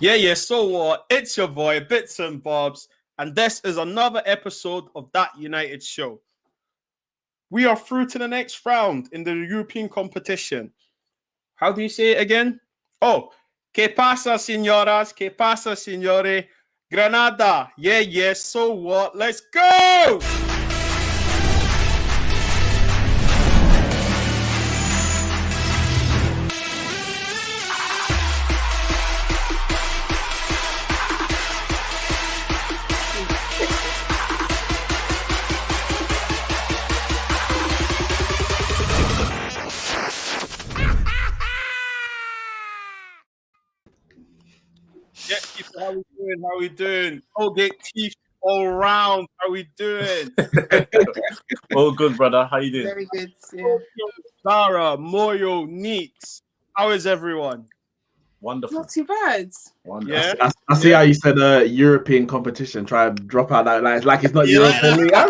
Yeah, so what? It's your boy, Bits and Bobs, and this is another episode of That United Show. We are through to the next round in the European competition. How do you say it again? Oh, que pasa, señoras? Que pasa, señores? Granada. Yeah, so what? Let's go! Yeah, people, how we doing? How we doing? Colgate teeth all round. How we doing? All good, brother. How you doing? Very good. Yeah. Zara, Moyo, Neeks. How is everyone? Wonderful. Not too bad. Wonderful. Yeah. I see how you said European competition. Try and drop out that line. Like it's not Yeah. European League. All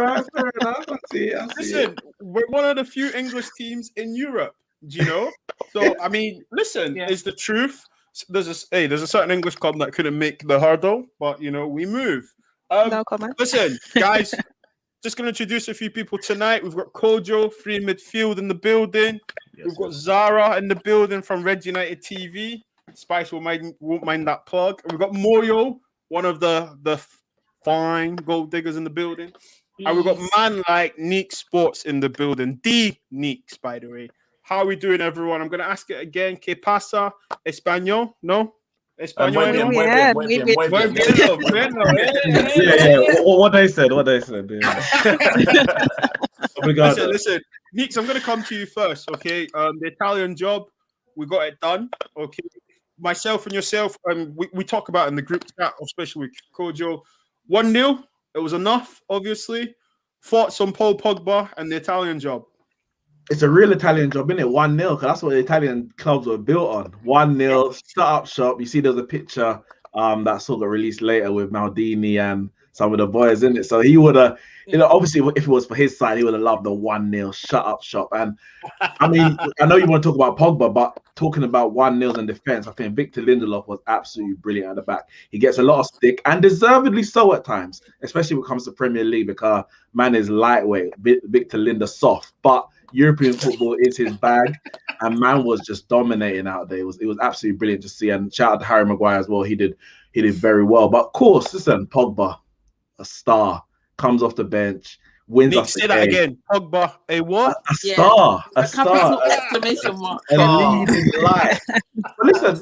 right, fair enough. I see it. Listen, we're one of the few English teams in Europe. Do you know? So I mean, listen, Yeah. it's the truth. There's a certain English club that couldn't make the hurdle, but you know, we move. No comment. Listen, guys, just gonna introduce a few people tonight. We've got Kojo, free midfield in the building. Yes, We've got Zara in the building from Red United TV. Spice won't mind that plug. And we've got Moyo, one of the fine gold diggers in the building. And we've got man like Neek Sports in the building. The Neeks, by the way. How are we doing, everyone? I'm going to ask it again. ¿Qué pasa? ¿Español? ¿No? ¿Español? Muy bien. Yeah. What they said. Yeah. Listen. Neeks, I'm going to come to you first, okay? The Italian job, we got it done, okay? Myself and yourself, we talk about it in the group chat, especially with Kojo. 1-0, it was enough, obviously. Thoughts on Paul Pogba and the Italian job? It's a real Italian job, isn't it? 1-0, because that's what the Italian clubs were built on. 1-0, shut up shop. You see, there's a picture that sort of released later with Maldini and some of the boys in it. So he would have, obviously, if it was for his side, he would have loved the 1-0 shut up shop. And I mean, I know you want to talk about Pogba, but talking about 1-0 in defense, I think Victor Lindelof was absolutely brilliant at the back. He gets a lot of stick, and deservedly so at times, especially when it comes to Premier League, because man is lightweight, Victor Linda soft, but European football is his bag, and man was just dominating out there. It was absolutely brilliant to see, and shout out to Harry Maguire as well. He did very well. But of course, listen, Pogba, a star, comes off the bench, wins us the game. Say that again. Pogba, a what? A star. Exclamation mark. A leading light. But listen,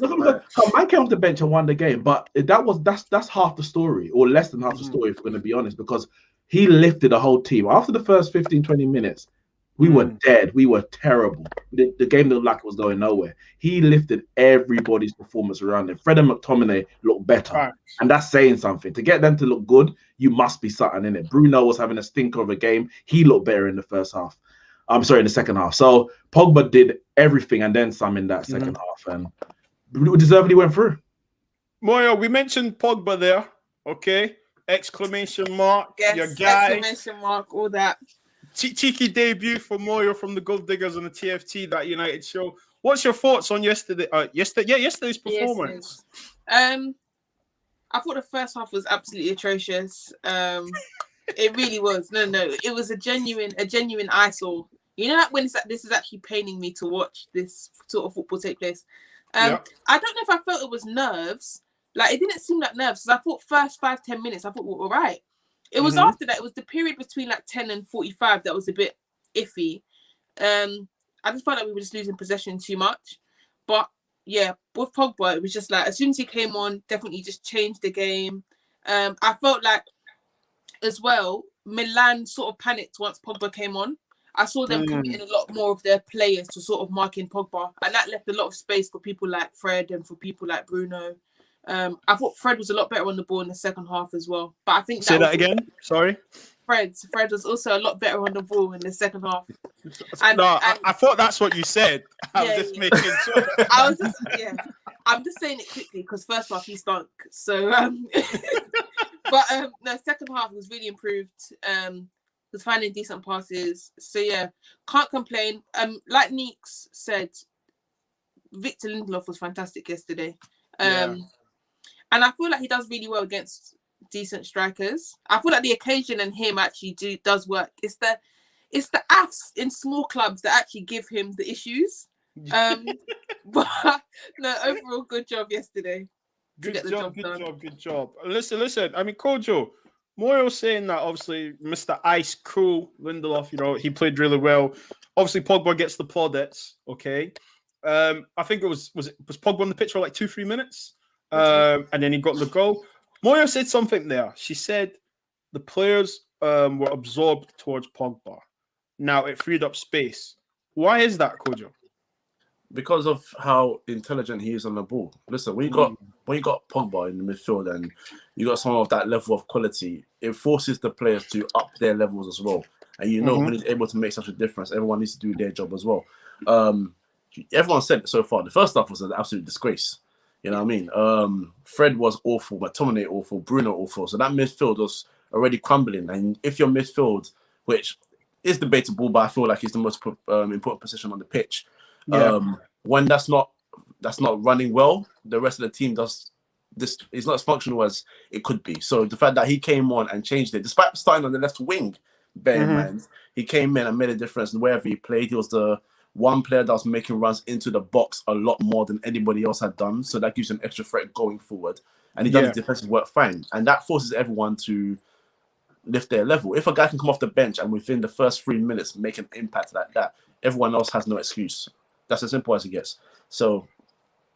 man came off the bench and won the game, but that's half the story, or less than half the story, if we're going to be honest, because he lifted the whole team. After the first 15, 20 minutes, we were dead. We were terrible. The game looked like it was going nowhere. He lifted everybody's performance around him. Fred and McTominay looked better. Right. And that's saying something. To get them to look good, you must be something in it. Bruno was having a stinker of a game. He looked better in the in the second half. So Pogba did everything and then some in that second half. And we deservedly went through. Moyo, we mentioned Pogba there. Okay. Exclamation mark. Yes, your guy. exclamation mark, all that. Cheeky debut for Moyo from the Gold Diggers on the TFT, That United Show. What's your thoughts on yesterday's performance? Yes. I thought the first half was absolutely atrocious. It really was. No, it was a genuine eyesore. You know, like when this is actually paining me to watch this sort of football take place. I don't know if I felt it was nerves. Like, it didn't seem like nerves. Because I thought first 5-10 minutes, I thought we were all right. It was after that. It was the period between like 10 and 45 that was a bit iffy. I just felt like we were just losing possession too much. But yeah, with Pogba, it was just like as soon as he came on, definitely just changed the game. I felt like as well, Milan sort of panicked once Pogba came on. I saw them committing a lot more of their players to sort of marking Pogba, and that left a lot of space for people like Fred and for people like Bruno. I thought Fred was a lot better on the ball in the second half as well. But I think that again. Sorry. Fred was also a lot better on the ball in the second half. I thought that's what you said. I'm making sure. I'm just saying it quickly because first half he stunk. So, but no, second half was really improved. Was finding decent passes. So yeah, can't complain. Like Neeks said, Victor Lindelof was fantastic yesterday. Yeah. And I feel like he does really well against decent strikers. I feel like the occasion and him actually does work. It's the AFs in small clubs that actually give him the issues. But no, overall, good job yesterday. Good job. Listen. I mean, Kojo, Moyo saying that obviously Mr. Ice Cool Lindelof, you know, he played really well. Obviously, Pogba gets the plaudits. Okay. I think it was Pogba on the pitch for like 2-3 minutes. And then he got the goal. Moyo said something there. She said the players were absorbed towards Pogba. Now it freed up space. Why is that, Kojo? Because of how intelligent he is on the ball. Listen, when you got Pogba in the midfield and you got someone of that level of quality, it forces the players to up their levels as well. And you know when he's able to make such a difference, everyone needs to do their job as well. Everyone said it so far. The first half was an absolute disgrace. You know what I mean? Fred was awful, McTominay awful, Bruno awful. So that midfield was already crumbling. And if your midfield, which is debatable, but I feel like it's the most important position on the pitch. When that's not running well, the rest of the team does this. It's not as functional as it could be. So the fact that he came on and changed it, despite starting on the left wing, bear in mind, he came in and made a difference. And wherever he played, he was the one player that was making runs into the box a lot more than anybody else had done. So that gives you an extra threat going forward. And he does his defensive work fine. And that forces everyone to lift their level. If a guy can come off the bench and within the first 3 minutes make an impact like that, everyone else has no excuse. That's as simple as it gets. So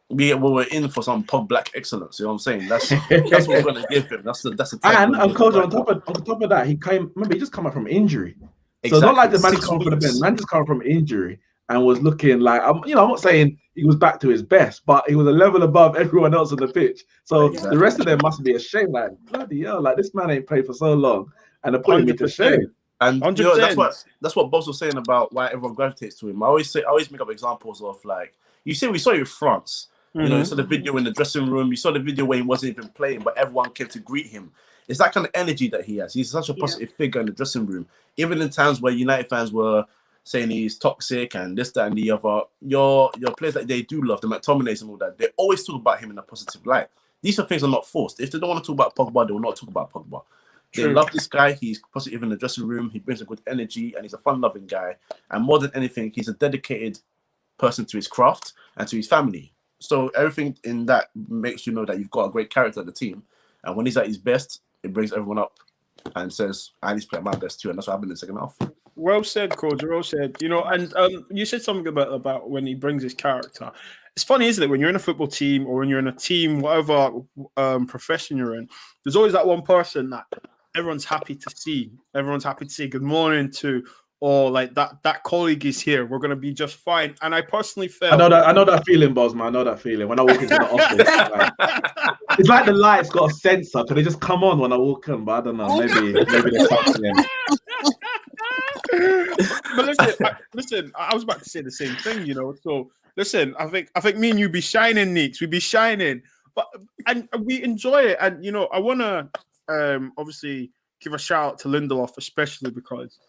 we're in for some Pog Black excellence. You know what I'm saying? That's what we're going to give him. That's the and coach, on top of that, he just come up from injury. Exactly. So it's not like the man just coming from the bench. Man just coming from injury and was looking like, I'm not saying he was back to his best, but he was a level above everyone else on the pitch. So the rest of them must be ashamed. Like, bloody hell, like this man ain't played for so long, and they're putting me to shame. And that's what Boss was saying about why everyone gravitates to him. I always make up examples of, like, we saw it with France. You know, you saw the video in the dressing room. You saw the video where he wasn't even playing, but everyone came to greet him. It's that kind of energy that he has. He's such a positive figure in the dressing room. Even in times where United fans were saying he's toxic and this, that, and the other, your players that they do love, the McTominays and all that, they always talk about him in a positive light. These are things are not forced. If they don't want to talk about Pogba, they will not talk about Pogba. They love this guy. He's positive in the dressing room. He brings a good energy, and he's a fun-loving guy. And more than anything, he's a dedicated person to his craft and to his family. So everything in that makes you know that you've got a great character at the team. And when he's at his best, it brings everyone up and says, I need to play at my best too. And that's what happened in the second half. Well said, Coach. Well said. You know, and you said something about when he brings his character. It's funny, isn't it? When you're in a football team or when you're in a team, whatever profession you're in, there's always that one person that everyone's happy to see. Everyone's happy to say good morning to, or like that colleague is here. We're gonna be just fine. And I personally felt I know that feeling, boss man. I know that feeling. When I walk into the office, it's like the lights got a sensor. Can they just come on when I walk in? But I don't know. Maybe there's something. But listen, I was about to say the same thing, you know. So listen, I think me and you be shining, Neeks. We be shining, and we enjoy it. And you know, I wanna obviously give a shout out to Lindelof, especially because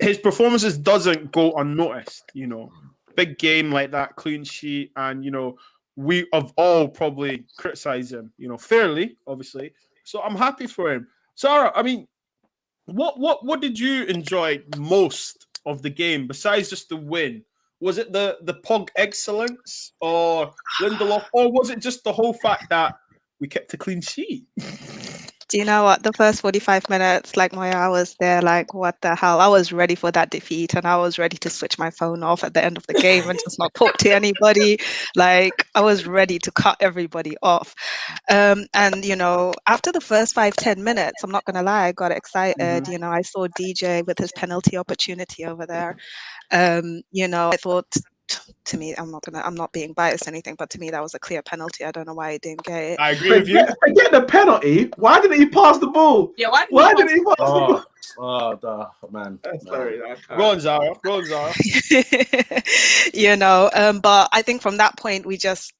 his performances doesn't go unnoticed. You know, big game like that, clean sheet, and you know, we have all probably criticized him, you know, fairly, obviously. So I'm happy for him. Sarah, I mean, what did you enjoy most of the game besides just the win? Was it the Pog excellence or Lindelof, or was it just the whole fact that we kept a clean sheet? Do you know what? The first 45 minutes, like I was there, like, what the hell? I was ready for that defeat, and I was ready to switch my phone off at the end of the game and just not talk to anybody. Like, I was ready to cut everybody off. And, you know, after the first 5-10 minutes, I'm not going to lie, I got excited. You know, I saw DJ with his penalty opportunity over there. You know, I thought, to me, I'm not being biased or anything, but to me that was a clear penalty. I don't know why he didn't get it. I agree with you. Forget the penalty. Why didn't he pass the ball? Yeah, why didn't he pass the ball? Man. Sorry. Go on, Zara. You know, but I think from that point,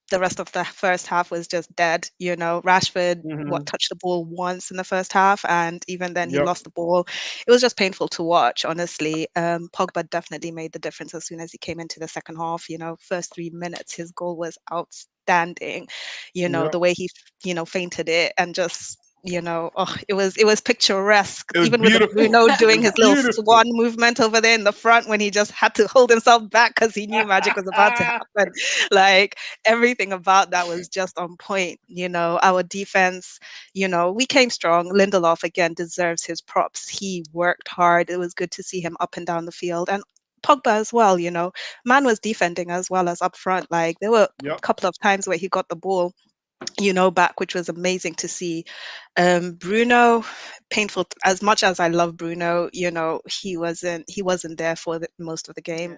the rest of the first half was just dead. You know, Rashford touched the ball once in the first half, and even then he lost the ball. It was just painful to watch, honestly. Pogba definitely made the difference as soon as he came into the second half. first 3 minutes, his goal was outstanding. Yep. The way he, feinted it and just, it was picturesque. It was Even with beautiful. Bruno doing It was his little beautiful. swan movement over there in the front when he just had to hold himself back because he knew magic was about to happen. Like, everything about that was just on point. Our defense, we came strong. Lindelof again deserves his props. He worked hard. It was good to see him up and down the field, and Pogba as well. Man was defending as well as up front. Like, there were a Yep. couple of times where he got the ball back, which was amazing to see. Bruno, painful. As much as I love Bruno, he wasn't there for most of the game.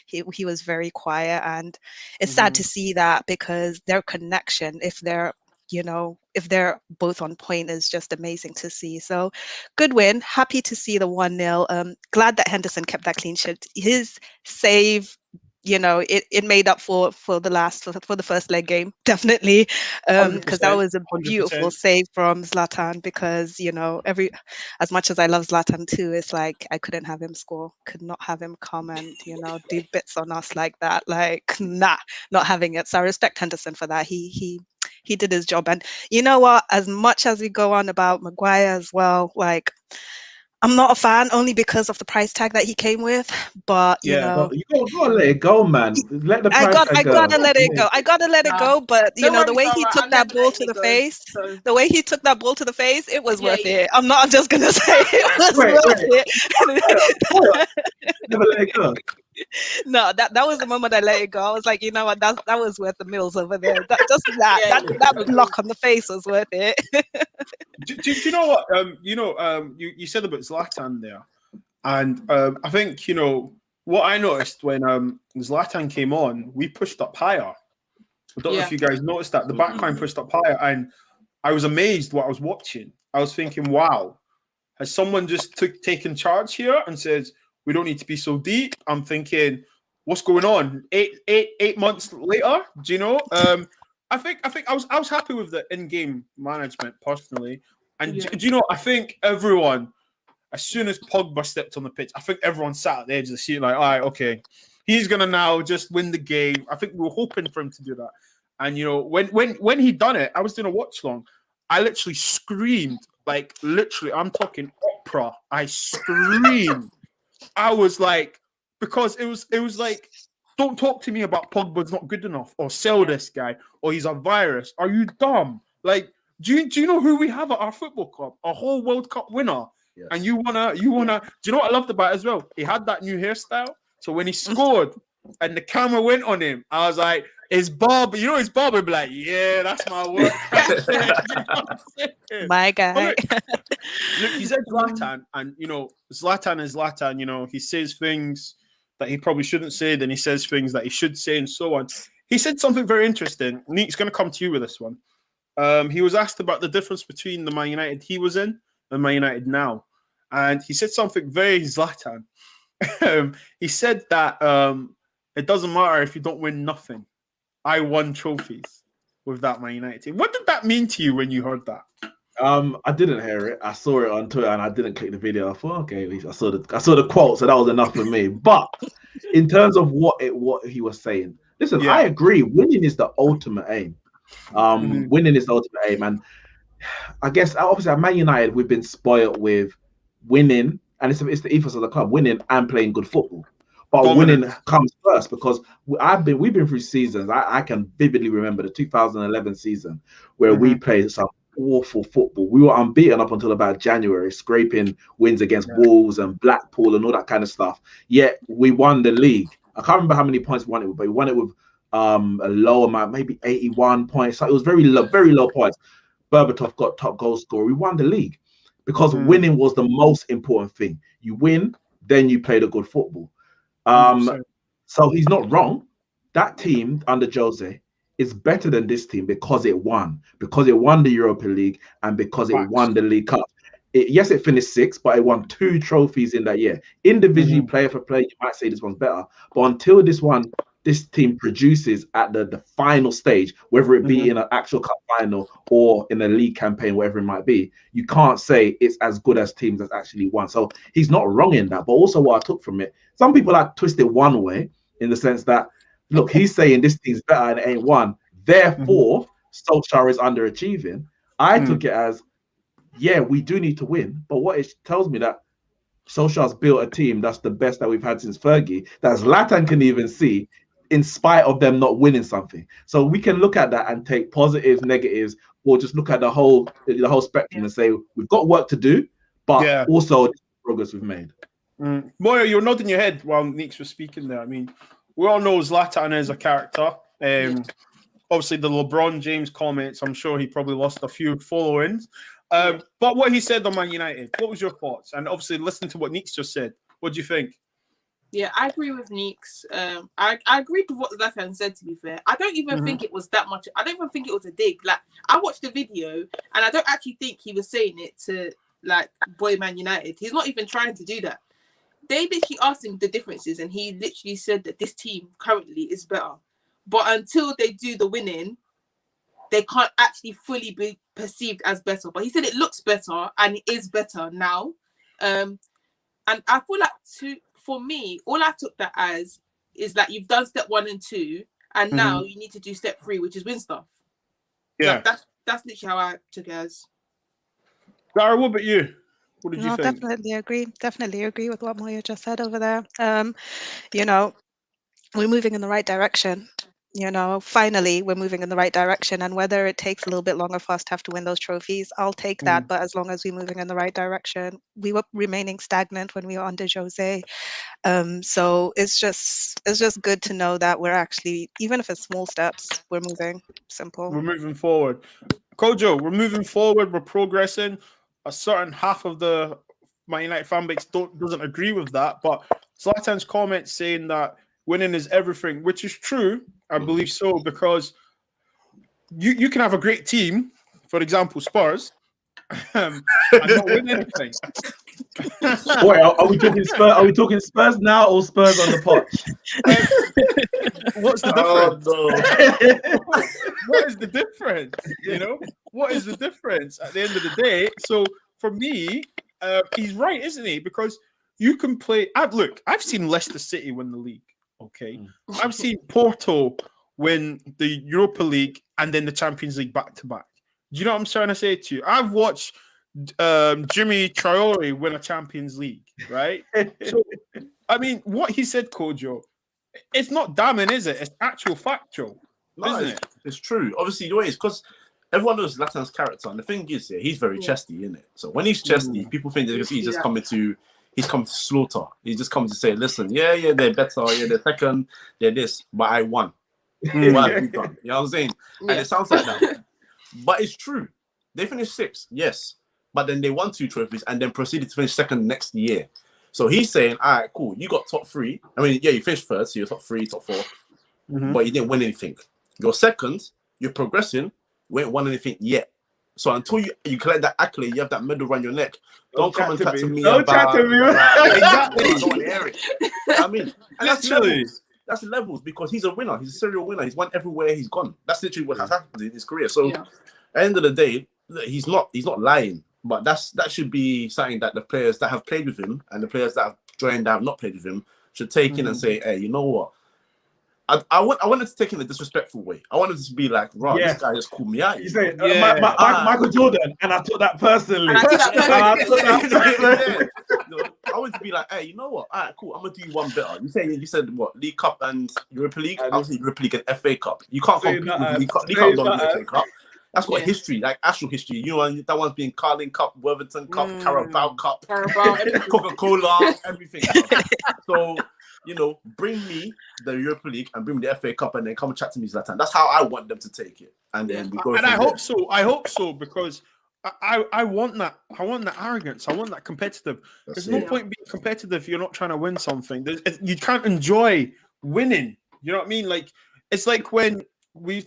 He was very quiet, and it's sad to see that, because their connection, if they're both on point, is just amazing to see. So, good win. Happy to see the 1-0. Glad that Henderson kept that clean sheet. His save, it made up for the first leg game, definitely, because that 100%, was a 100%. beautiful save from Zlatan. Because as much as I love Zlatan too, it's like I couldn't have him score, could not have him come and do bits on us like that. Like, nah, not having it. So I respect Henderson for that. He did his job. And you know what? As much as we go on about Maguire as well, like, I'm not a fan, only because of the price tag that he came with. But Yeah. But you gotta let it go, man. Let the price tag go. gotta let it go. I gotta let it Nah. go. But Don't the worry, way he Sarah, took I'm that never ball letting to it the go, face, so the way he took that ball to the face, it was Yeah, worth yeah. it. I'm not just gonna say it was Wait, worth it. Never let it go. No, that was the moment I let it go. I was like, you know what, that was worth the meals over there. That Yeah, that agreed. block on the face was worth it. Do you know what? You said about Zlatan there, and I think what I noticed when Zlatan came on, we pushed up higher. I don't know if you guys noticed that the backline pushed up higher, and I was amazed what I was watching. I was thinking, wow, has someone just taken charge here and says we don't need to be so deep? I'm thinking, what's going on? Eight months later, do you know? I think I was happy with the in-game management personally, and do you know? I think everyone, as soon as Pogba stepped on the pitch, I think everyone sat at the edge of the seat like, all right, okay, he's gonna now just win the game. I think we were hoping for him to do that, and when he done it, I was doing a watch long. I literally screamed, like literally, I'm talking opera. I screamed. I was like, because it was like, don't talk to me about Pogba's not good enough, or sell this guy, or he's a virus. Are you dumb? Like, do you know who we have at our football club? A whole World Cup winner. Yes. And you wanna do you know what I loved about it as well? He had that new hairstyle. So when he scored and the camera went on him, I was like, his barber, his barber would be like, yeah, that's my work. My guy. Look, he said Zlatan, and Zlatan is Zlatan. He says things that he probably shouldn't say, then he says things that he should say, and so on. He said something very interesting. Neat's going to come to you with this one. He was asked about the difference between the Man United he was in and Man United now, and he said something very Zlatan. He said that it doesn't matter if you don't win nothing. I won trophies with that Man United team. What did that mean to you when you heard that? I didn't hear it. I saw it on Twitter and I didn't click the video. I thought, okay, at least I saw the quote, so that was enough for me. But in terms of what he was saying, listen, I agree. Winning is the ultimate aim. Winning is the ultimate aim, and I guess obviously at Man United we've been spoiled with winning, and it's the ethos of the club, winning and playing good football. But winning comes first, because we've been through seasons. I can vividly remember the 2011 season where we played some awful football. We were unbeaten up until about January, scraping wins against Wolves and Blackpool and all that kind of stuff. Yet we won the league. I can't remember how many points we won it with, but we won it with a low amount, maybe 81 points. So it was very low points. Berbatov got top goal scorer. We won the league because winning was the most important thing. You win, then you play the good football. So he's not wrong. That team under Jose is better than this team because it won the Europa League and because it won the League Cup. Yes, it finished sixth, but it won 2 trophies in that year. Individually, player for player, you might say this one's better. But until this team produces at the final stage, whether it be in an actual cup final or in a league campaign, whatever it might be, you can't say it's as good as teams that's actually won. So he's not wrong in that. But also what I took from it, some people are twisted one way, in the sense that look, he's saying this team's better and it ain't won. Therefore, Solskjaer is underachieving. I took it as, yeah, we do need to win. But what it tells me that Solskjaer's built a team that's the best that we've had since Fergie, that Zlatan can even see, in spite of them not winning something. So we can look at that and take positives, negatives, or just look at the whole spectrum and say we've got work to do, but also progress we've made. Moya, you're nodding your head while Neeks was speaking there. I mean, we all know Zlatan is a character. Obviously, the LeBron James comments, I'm sure he probably lost a few followings. But what he said on Man United, what was your thoughts? And obviously, listen to what Neeks just said. What do you think? Yeah, I agree with Neeks. I agreed with what Zlatan said, to be fair. I don't even think it was that much. I don't even think it was a dig. Like, I watched the video, and I don't actually think he was saying it to, like, boy Man United. He's not even trying to do that. They literally asked him the differences, and he literally said that this team currently is better. But until they do the winning, they can't actually fully be perceived as better. But he said it looks better, and it is better now. And I feel like, for me, all I took that as is that you've done step 1 and 2, and now you need to do step 3, which is win stuff. Yeah. Like, that's literally how I took it as. Dara, what about you? What did you think? Definitely agree with what Moya just said over there. You know, we're moving in the right direction. You know, finally, we're moving in the right direction. And whether it takes a little bit longer for us to have to win those trophies, I'll take that. But as long as we're moving in the right direction, we were remaining stagnant when we were under Jose. So it's just good to know that we're actually, even if it's small steps, we're moving. Simple. We're moving forward. Kojo, we're moving forward. We're progressing. A certain half of the Man United fan base doesn't agree with that. But Zlatan's comment saying that winning is everything, which is true. I believe so, because you can have a great team, for example, Spurs, and not win anything. Wait, are we talking Spurs? Are we talking Spurs now or Spurs on the potch? What's the difference? What is the difference? You know, what is the difference at the end of the day? So for me, he's right, isn't he? Because you can play. I've seen Leicester City win the league. Okay, I've seen Porto win the Europa League and then the Champions League back to back. Do you know what I'm trying to say to you? I've watched Jimmy Traore win a Champions League, right? So, I mean, what he said, Kojo, it's not damning, is it? It's actual factual, isn't it? It's true. Obviously, the way it's because everyone knows Zlatan's character, and the thing is, he's very chesty, isn't it? So when he's chesty, people think that he's just coming to slaughter. He's just coming to say, listen, yeah, they're better, they're second, they're this, but I won. What have you done? You know what I'm saying? And it sounds like that. But it's true. They finished 6th, yes. But then they won 2 trophies and then proceeded to finish 2nd next year. So he's saying, all right, cool, you got top 3. I mean, yeah, you finished 3rd, so you're top 3, top 4. But you didn't win anything. You're 2nd, you're progressing, you ain't won anything yet. So until you collect that accolade, you have that medal around your neck. Don't come and chat to me about... Don't chat to me. Exactly. I don't want to hear it. You know what I mean? And that's levels because he's a winner. He's a serial winner. He's won everywhere he's gone. That's literally what has happened in his career. So at the end of the day, he's not lying. But that should be something that the players that have played with him and the players that have joined that have not played with him should take in and say, hey, you know what? I wanted to take it in a disrespectful way. I wanted to be like, right, this guy just called me out. You say Michael Jordan, and I took that personally. I wanted to be like, hey, you know what? All right, cool. I'm gonna do you one better. You said what? League Cup and Europa League. I'll say Europa League and FA Cup. You can't compete with League Cup. League Cup don't FA Cup. That's got history, like actual history. You know, that one's been Carling Cup, Worthington Cup, Carabao Cup, Coca-Cola, everything. So, you know, bring me the Europa League and bring me the FA Cup and then come and chat to me, Zlatan. That's how I want them to take it. And then we go. And I hope so. I hope so because I want that. I want that arrogance. I want that competitive. There's no point being competitive if you're not trying to win something. You can't enjoy winning. You know what I mean? Like it's like when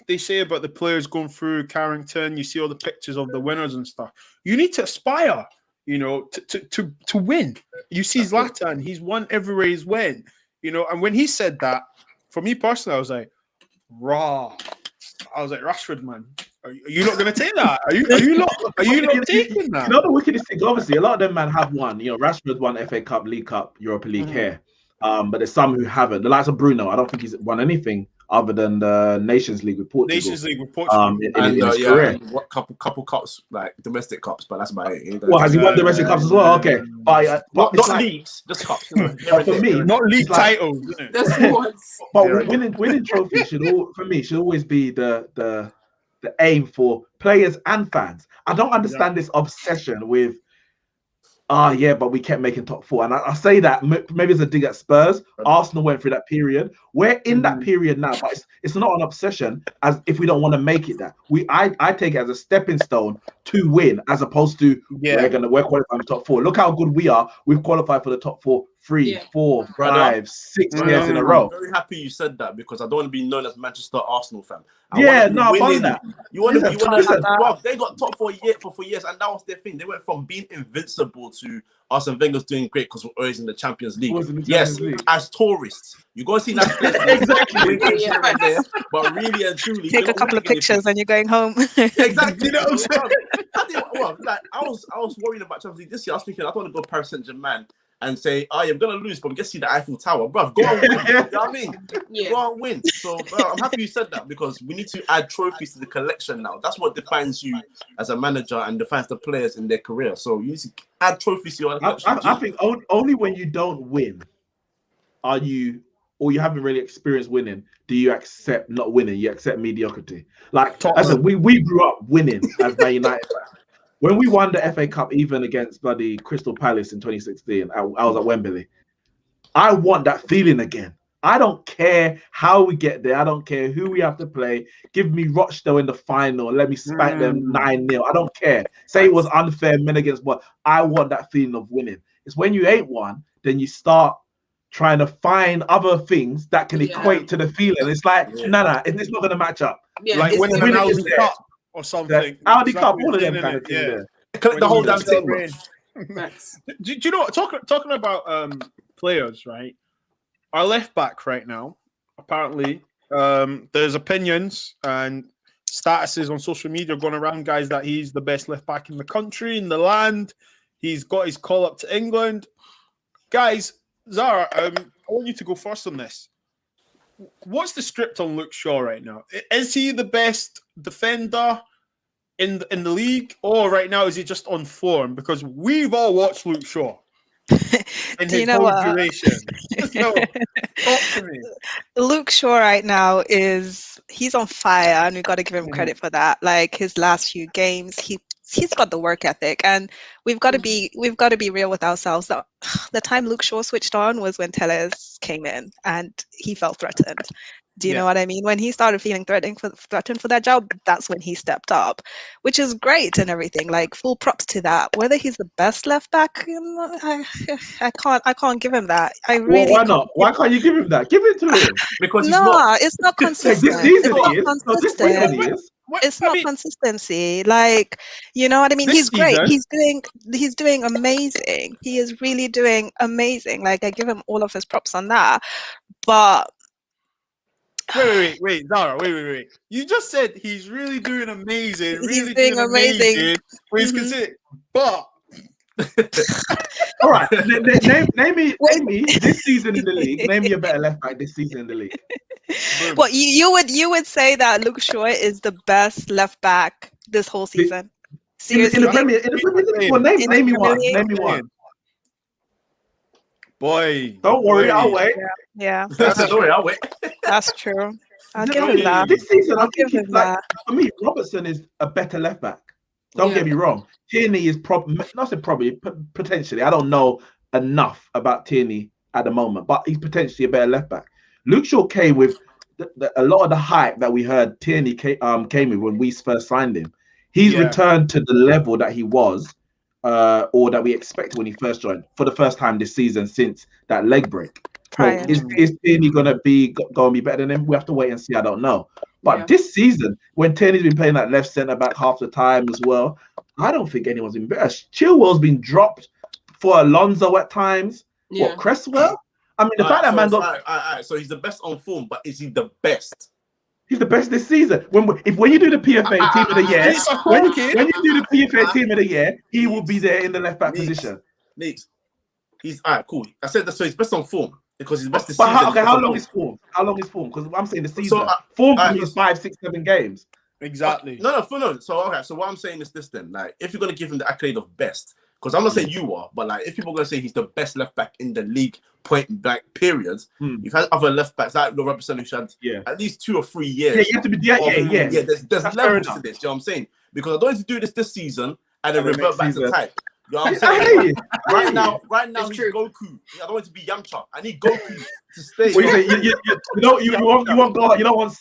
they say about the players going through Carrington, you see all the pictures of the winners and stuff. You need to aspire, you know, to win. You see Zlatan, he's won everywhere he's went, you know, and when he said that, for me personally, I was like, raw. I was like, Rashford, man, are you not going to take that? Are you not taking that? You know the wickedest thing, obviously, a lot of them man have won. You know, Rashford won FA Cup, League Cup, Europa League here. But there's some who haven't. The likes of Bruno, I don't think he's won anything other than the Nations League with Portugal. Nations League with Portugal. In his career. And what couple cups, like domestic cups, but that's about it. Well, has he won domestic cups as well? Okay, but Not it's like, leagues, just cups. You know, but for me, not league like, titles. Isn't it? The swords. but winning trophies should always be the aim for players and fans. I don't understand this obsession with, but we kept making top four. And I say that maybe it's a dig at Spurs. Arsenal went through that period. We're in that period now, but it's not an obsession as if we don't want to make it that. I take it as a stepping stone to win, as opposed to we're qualifying for top four. Look how good we are. We've qualified for the top four 3, 4, 5, 6 years in a row. I'm very happy you said that because I don't want to be known as Manchester Arsenal fan. I found that. You want to they got top 4 for 4 years, and that was their thing. They went from being invincible to Arsene Wenger's doing great because we're always in the Champions League. As tourists, you go see that exactly. But really and truly, take a couple of pictures and you're going home. Exactly. You know what I'm saying? I was worried about Champions League this year. I was thinking I don't want to go Paris Saint-Germain and say, I'm going to lose, but we get to see the Eiffel Tower. Bruv, go and win. You know what I mean? Go and win. So, I'm happy you said that because we need to add trophies to the collection now. That's what defines you as a manager and defines the players in their career. So, you need to add trophies to your collection. I think only when you don't win or you haven't really experienced winning, do you accept not winning. You accept mediocrity. Like, I said, we grew up winning as Man United fans. When we won the FA Cup, even against bloody Crystal Palace in 2016, I was at Wembley. I want that feeling again. I don't care how we get there. I don't care who we have to play. Give me Rochdale in the final. Let me spank them 9-0. I don't care. Say it was unfair, men against what. I want that feeling of winning. It's when you ain't won, then you start trying to find other things that can equate to the feeling. It's like, it's not going to match up. Like winning an Audi Cup or something. Audi Cup, all of them kind of things there. The whole damn thing. Do you know, talking about players, right? Our left back right now, apparently, there's opinions and statuses on social media going around, guys, that he's the best left back in the country, in the land. He's got his call up to England. Guys, Zara, I want you to go first on this. What's the script on Luke Shaw right now? Is he the best defender in the league, or right now is he just on form? Because we've all watched Luke Shaw in his whole duration. So, talk to me. Luke Shaw right now he's on fire, and we've got to give him credit for that. Like his last few games, he's got the work ethic, and we've got to be real with ourselves. The time Luke Shaw switched on was when Tellez came in, and he felt threatened. Do you know what I mean? When he started feeling threatened for that job, that's when he stepped up, which is great and everything. Like full props to that. Whether he's the best left back, I can't give him that. Why not? Why can't you give him that? Give it to him because it's not consistent. It's not consistency. Like, you know what I mean? He's great. He's doing amazing. He is really doing amazing. Like, I give him all of his props on that. But Wait, Zara, wait. You just said he's really doing amazing. He's doing amazing. He's considered, but all right. Name me this season in the league. Name me a better left back this season in the league. Well, you would say that Luke Shaw is the best left back this whole season. Seriously, in the Premier League. Well, name me one. Name me one. Boy, don't worry, I'll wait. Yeah, I'll wait. That's true. I'll give him that. This season, I'll give him that. For me, Robertson is a better left back. Don't get me wrong. Tierney is potentially. I don't know enough about Tierney at the moment, but he's potentially a better left back. Luke Shaw came with a lot of the hype that we heard Tierney came with when we first signed him. He's returned to the level that he was, or that we expected when he first joined for the first time this season since that leg break. So is Tierney going to be better than him? We have to wait and see. I don't know. But this season, when Tierney's been playing that left centre back half the time as well, I don't think anyone's been better. Chilwell's been dropped for Alonso at times. Yeah. What, Cresswell? I mean, the fact that man got... So he's the best on form, but is he the best? He's the best this season. When you do the PFA team of the year, when you do the PFA team of the year, he will be there in the left back position. He's all right, cool. I said that, so he's best on form. because he's best this But season. how long is form? How long is form? Because I'm saying the season. So, form for alright, me is 5, 6, 7 games. Exactly. No. So okay. So what I'm saying is this then. Like, if you're gonna give him the accolade of best, because I'm not saying you are, but like, if people are gonna say he's the best left back in the league, point blank, period. You've had other left backs like Lo Robertson who's had at least 2 or 3 years. Yeah, you have to be. Yeah. There's levels to this. You know what I'm saying? Because I don't need to do this season and then revert back to type. You know what I'm saying? Right now, he's Goku. I don't want to be Yamcha. I need Goku to stay. What you want Gohan? You don't want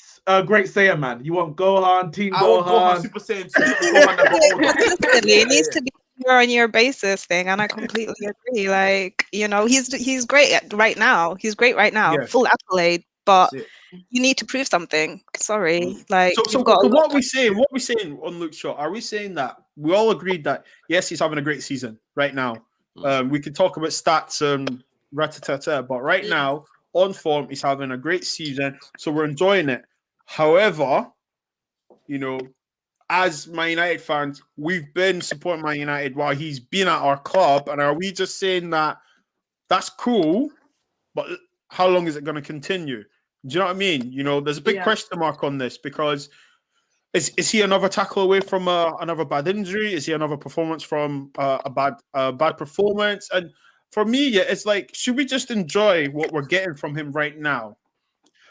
Great Saiyan man. You want Gohan, Team I want Gohan, Gohan. Super Saiyan 2. Gohan that got older. It needs to be year-on-year basis thing, and I completely agree. Like, you know, he's great right now. He's great right now, full accolade, but you need to prove something. Sorry, like so what are we saying? What are we saying on Luke Shaw? Are we saying that we all agreed that yes, he's having a great season right now? We could talk about stats and ratatata, but right now on form, he's having a great season, so we're enjoying it. However, you know, as Man United fans, we've been supporting Man United while he's been at our club, and are we just saying that that's cool, but how long is it going to continue? Do you know what I mean? You know, there's a big question mark on this, because is he another tackle away from another bad injury? Is he another performance from a bad performance? And for me, it's like, should we just enjoy what we're getting from him right now,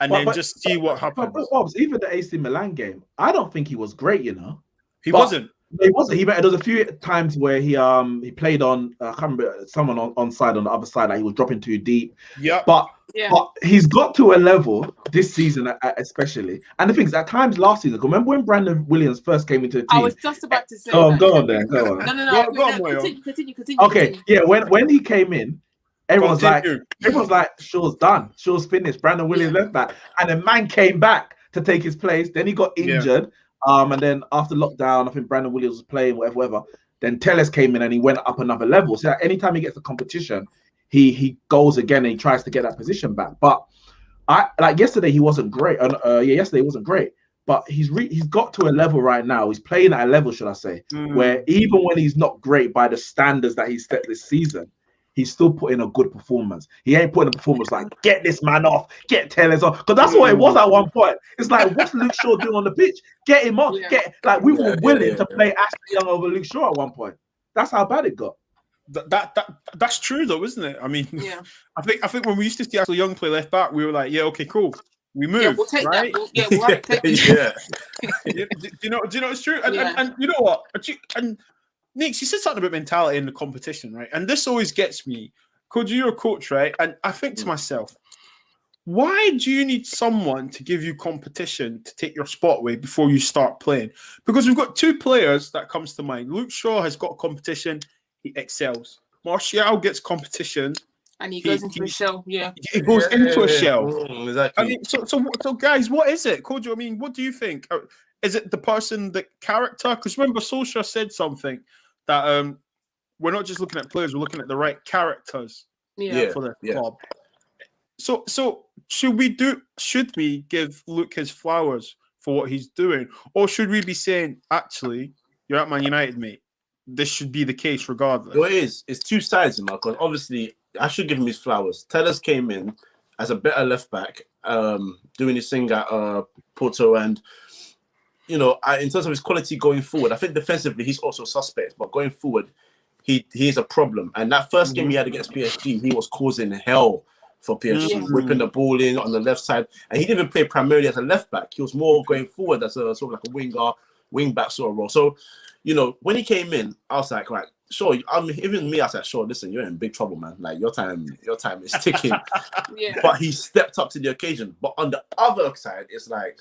and then just see what happens? But even the AC Milan game, I don't think he was great. You know, he wasn't. He wasn't. There was a few times where he played on. I can't remember, someone on side on the other side, like he was dropping too deep. Yeah. But he's got to a level this season, especially. And the thing is, at times last season, remember when Brandon Williams first came into the team? I was just about to say. Go on then. Go on. No. Continue. Okay. Yeah. When he came in, everyone's like, Shaw's done. Shaw's finished. Brandon Williams left back, and the man came back to take his place. Then he got injured. And then after lockdown, I think Brandon Williams was playing, whatever. Then Telles came in and he went up another level. So anytime he gets a competition, he goes again and he tries to get that position back. But yesterday he wasn't great. Yesterday he wasn't great. But he's got to a level right now. He's playing at a level, should I say, where even when he's not great by the standards that he's set this season, he's still putting a good performance. He ain't putting a performance like, get this man off, get Tellers off. Because that's what it was at one point. It's like, what's Luke Shaw doing on the pitch? Get him off. We were willing to play Ashley Young over Luke Shaw at one point. That's how bad it got. That's true though, isn't it? I mean, I think when we used to see Ashley Young play left back, we were like, okay, cool. We move. Yeah, we'll take right? that. We'll take do you know it's true? And you know what? And Nix, you said something about mentality in the competition, right? And this always gets me. Could you're a coach, right? And I think to myself, why do you need someone to give you competition to take your spot away before you start playing? Because we've got 2 players that comes to mind. Luke Shaw has got competition, he excels. Martial gets competition, and he goes into a shell. Yeah, he goes into a shell. Exactly. I mean, so guys, what is it, Kojo? I mean, what do you think? Is it the person, the character? Because remember, Solskjaer said something that we're not just looking at players, we're looking at the right characters for the club. So should we give Luke his flowers for what he's doing? Or should we be saying, actually, you're at Man United, mate, this should be the case regardless? Well, it's 2 sides, because obviously I should give him his flowers. Tellers came in as a better left back, doing his thing at Porto, and you know, in terms of his quality going forward, I think defensively he's also suspect, but going forward, he is a problem. And that first game he had against PSG, he was causing hell for PSG, whipping the ball in on the left side, and he didn't even play primarily as a left back. He was more going forward as a sort of like a winger, wing back sort of role. So, you know, when he came in, I was like, right, sure. Even me, I was like, sure, listen, you're in big trouble, man. Like your time is ticking. But he stepped up to the occasion. But on the other side, it's like,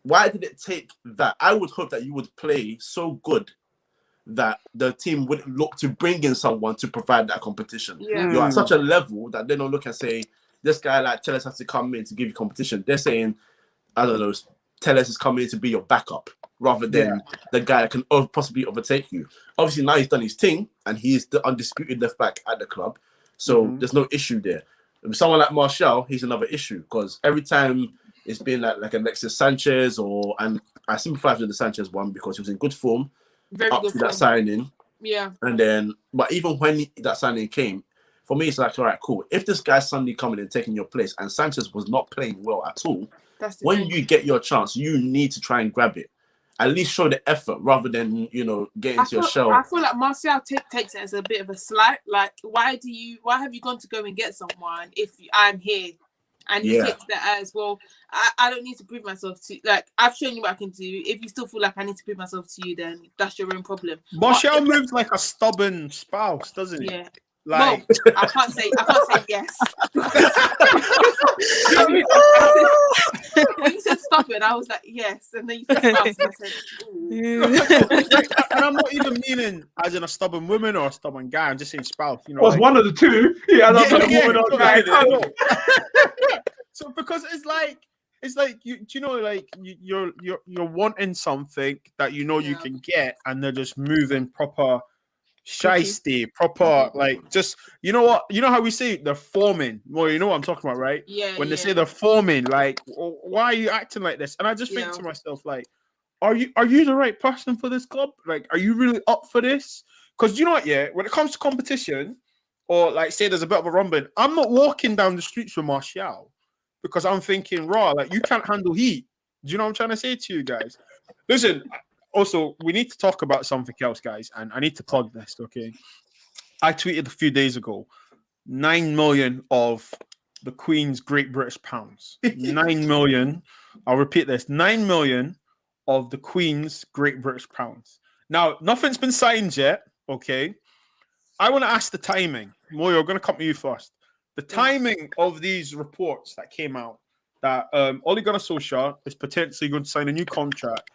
why did it take that? I would hope that you would play so good that the team would look to bring in someone to provide that competition. You're at such a level that they don't look and say, this guy like Tellers has to come in to give you competition. They're saying, I don't know, Tellers is coming in to be your backup rather than the guy that can possibly overtake you. Obviously, now he's done his thing and he's the undisputed left back at the club. So there's no issue there. With someone like Martial, he's another issue because every time it's been like Alexis Sanchez and I sympathize with the Sanchez one because he was in good form up to that signing. Yeah. And then, but even when that signing came, for me, it's like, all right, cool. If this guy's suddenly coming and taking your place, and Sanchez was not playing well at all, when you get your chance, you need to try and grab it. At least show the effort rather than, you know, get into your shell. I feel like Martial takes it as a bit of a slight. Like, why have you gone to go and get someone if I'm here? And he takes that as, well, I don't need to prove myself to, like, I've shown you what I can do. If you still feel like I need to prove myself to you, then that's your own problem. Martial moves like a stubborn spouse, doesn't he? Yeah. Like, well, I can't say yes. When you said stubborn, I was like, yes. And then you said spouse, and I said, ooh. And I'm not even meaning as in a stubborn woman or a stubborn guy. I'm just saying spouse. You know, was one of the two. Yeah, woman or guy. guy. So because it's like you know, like you're wanting something that you know you can get, and they're just moving proper shiesty, proper like just you know what, you know how we say they're forming. Well, you know what I'm talking about, right? Yeah. When they say they're forming, like, why are you acting like this? And I just think to myself, like, are you the right person for this club? Like, are you really up for this? Because you know what, when it comes to competition, or like say there's a bit of a rumbling, I'm not walking down the streets with Martial because I'm thinking, like, you can't handle heat. Do you know what I'm trying to say to you guys? Listen, also, we need to talk about something else, guys, and I need to plug this, okay? I tweeted a few days ago, 9 million of the Queen's Great British Pounds. 9 million. I'll repeat this. 9 million of the Queen's Great British Pounds. Now, nothing's been signed yet, okay? I want to ask the timing. Moyo, I'm going to come to you first. The timing of these reports that came out that Ole Gunnar Solskjaer is potentially going to sign a new contract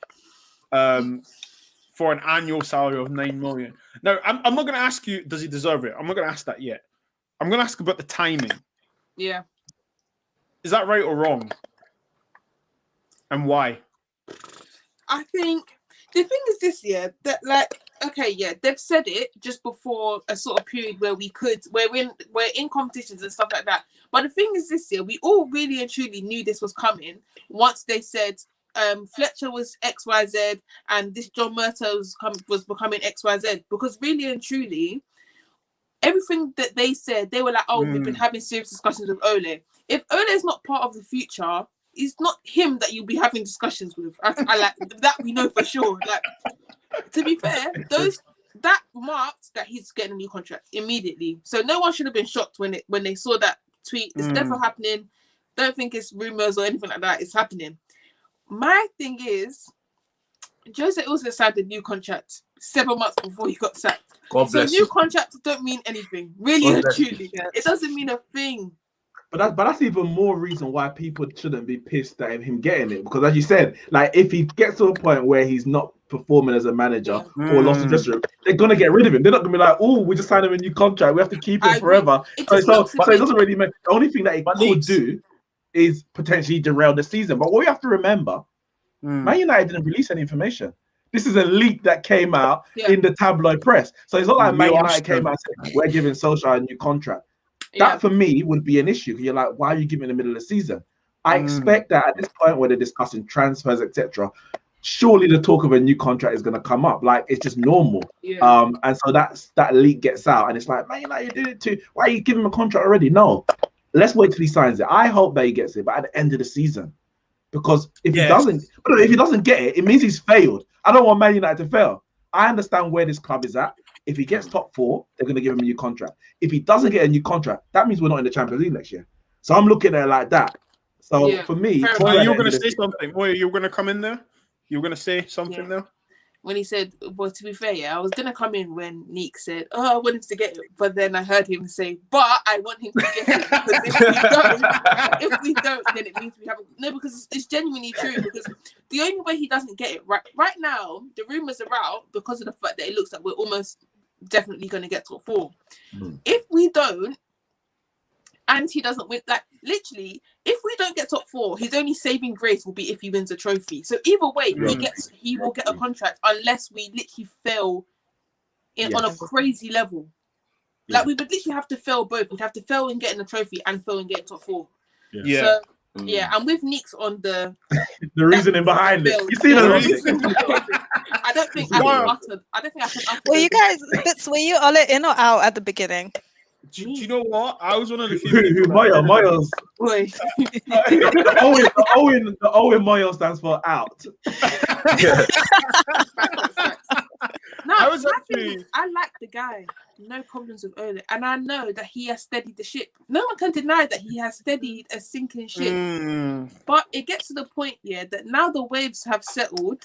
for an annual salary of 9 million. Now, I'm not going to ask you, does he deserve it? I'm not going to ask that yet. I'm going to ask about the timing. Yeah. Is that right or wrong? And why? I think the thing is this year that, like, okay, they've said it just before a sort of period where we're in competitions and stuff like that. But the thing is this year, we all really and truly knew this was coming once they said Fletcher was XYZ and this John Murto was becoming XYZ, because really and truly, everything that they said, they were like, we've been having serious discussions with Ole. If Ole is not part of the future, it's not him that you'll be having discussions with. I like that, we know for sure. Like, to be fair, that marked that he's getting a new contract immediately. So no one should have been shocked when they saw that tweet. It's definitely happening. Don't think it's rumors or anything like that. It's happening. My thing is, Jose also signed a new contract 7 months before he got sacked. So new contracts don't mean anything, really and truly. It doesn't mean a thing. But that's even more reason why people shouldn't be pissed at him getting it. Because as you said, like, if he gets to a point where he's not performing as a manager or lost the dressing room, they're gonna get rid of him. They're not gonna be like, oh, we just signed him a new contract, we have to keep him forever. So it doesn't really make. The only thing that it could do is potentially derail the season. But what we have to remember, Man United didn't release any information. This is a leak that came out in the tabloid press. So it's not like Man United came out and said, we're giving Solskjaer a new contract. That for me would be an issue. You're like, why are you giving in the middle of the season? I expect that at this point where they're discussing transfers, etc., surely the talk of a new contract is going to come up. Like, it's just normal. And so that leak gets out, and it's like, man, you did it too. Why are you giving him a contract already? No, let's wait till he signs it. I hope that he gets it, but at the end of the season, because if he doesn't get it, it means he's failed. I don't want Man United to fail. I understand where this club is at. If he gets top 4, they're going to give him a new contract. If he doesn't get a new contract, that means we're not in the Champions League next year. So I'm looking at it like that. So for me, you're going to say something. You're going to come in there. You're going to say something there. When he said, well, to be fair, I was going to come in when Neek said, I want him to get it. But then I heard him say, but I want him to get it. Because if we don't, then it means we haven't. No, because it's genuinely true. Because the only way he doesn't get it right now, the rumours are out because of the fact that it looks like we're almost definitely going to get top 4. If we don't, and he doesn't win, like, literally, if we don't get top 4, his only saving grace will be if he wins a trophy. So either way, he will get a contract unless we literally fail on a crazy level. Like, we would literally have to fail both. We'd have to fail in getting a trophy and fail in getting top 4. So and with Neeks on the reasoning behind it. You see the reason. I don't think I can utter. Well, you guys, were you Ole in or out at the beginning? Do you know what? I was one of the few Who people that Moyos? Boy. The Owen Moyo stands for out. No, I was my actually- thing is, I like the guy. No problems with Ole. And I know that he has steadied the ship. No one can deny that he has steadied a sinking ship. But it gets to the point, that now the waves have settled.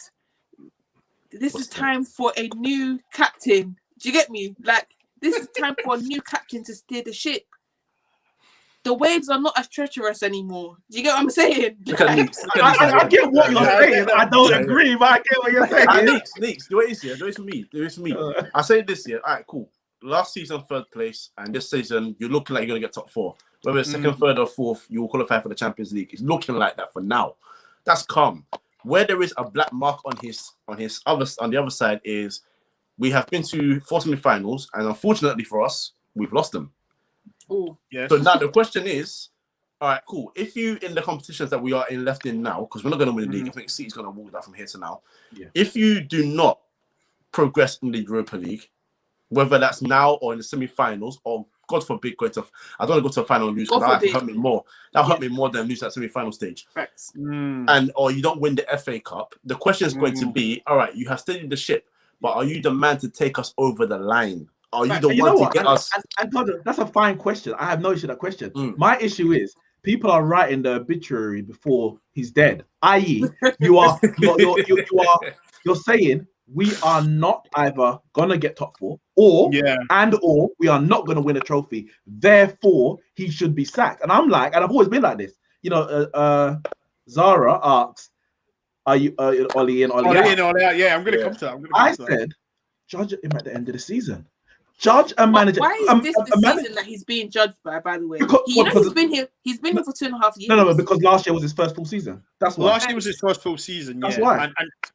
This is time for a new captain. Do you get me? Like, this is time for a new captain to steer the ship. The waves are not as treacherous anymore. Do you get what I'm saying? I get what you're saying. I don't agree, but I get what you're saying. Neeks, do it easier. Do it for me. I say this year. All right, cool. Last season, 3rd place, and this season, you're looking like you're going to get top 4. Whether it's 2nd, 3rd, or 4th, you will qualify for the Champions League. It's looking like that for now. That's calm. Where there is a black mark on the other side is we have been to 4 semi-finals, and unfortunately for us, we've lost them. Oh, yes. So now the question is, all right, cool. If you in the competitions that we are left in now, because we're not going to win the league, I think City's going to walk that from here to now. Yeah. If you do not progress in the Europa League, whether that's now or in the semi-finals, or God forbid, I don't want to go to a final and lose because that hurt me more. That hurt me more than lose that semi-final stage. facts. Or you don't win the FA Cup. The question is going to be, all right, you have steadied the ship, but are you the man to take us over the line? Are you the one to get us? And that's a fine question. I have no issue with that question. My issue is people are writing the obituary before he's dead. I.e., you're saying we are not either gonna get top 4 or we are not gonna win a trophy. Therefore, he should be sacked. And I'm like, and I've always been like this. Zara asks, "Are you Ollie in, Ollie out?" Yeah, I'm gonna come to that. I said, judge him at the end of the season. Judge a manager. Why is this the season that he's being judged by the way? He's been here for 2.5 years. No, because last year was his first full season. That's why. Last year was his first full season. That's why.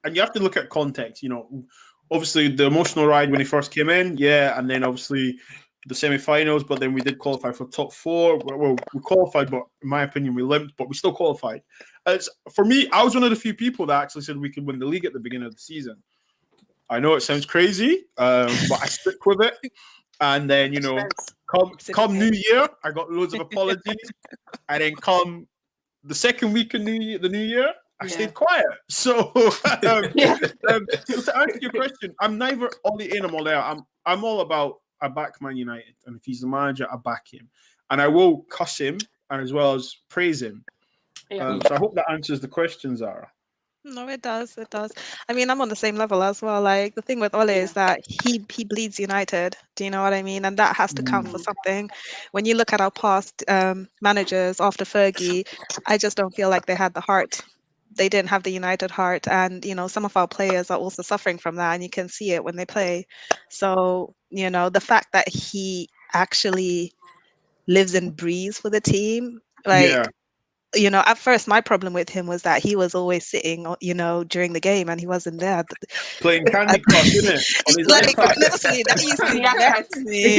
And you have to look at context. Obviously the emotional ride when he first came in, and then obviously the semi-finals. But then we did qualify for top 4. Well, we qualified, but in my opinion, we limped, but we still qualified. For me, I was one of the few people that actually said we could win the league at the beginning of the season. I know it sounds crazy, but I stick with it. And then, come New Year, I got loads of apologies. And then come the second week of the New Year, I stayed quiet. So to answer your question, I'm neither Ole in or Ole out. I'm all about I back Man United. And if he's the manager, I back him. And I will cuss him and as well as praise him. So I hope that answers the question, Zara. No, it does. It does. I mean, I'm on the same level as well. Like the thing with Ole is that he bleeds United. Do you know what I mean? And that has to count for something. When you look at our past managers after Fergie, I just don't feel like they had the heart. They didn't have the United heart, and some of our players are also suffering from that, and you can see it when they play. So the fact that he actually lives and breathes for the team, at first my problem with him was that he was always sitting, during the game and he wasn't there. Playing Candy Crush, isn't it? Like, honestly, that used to get me.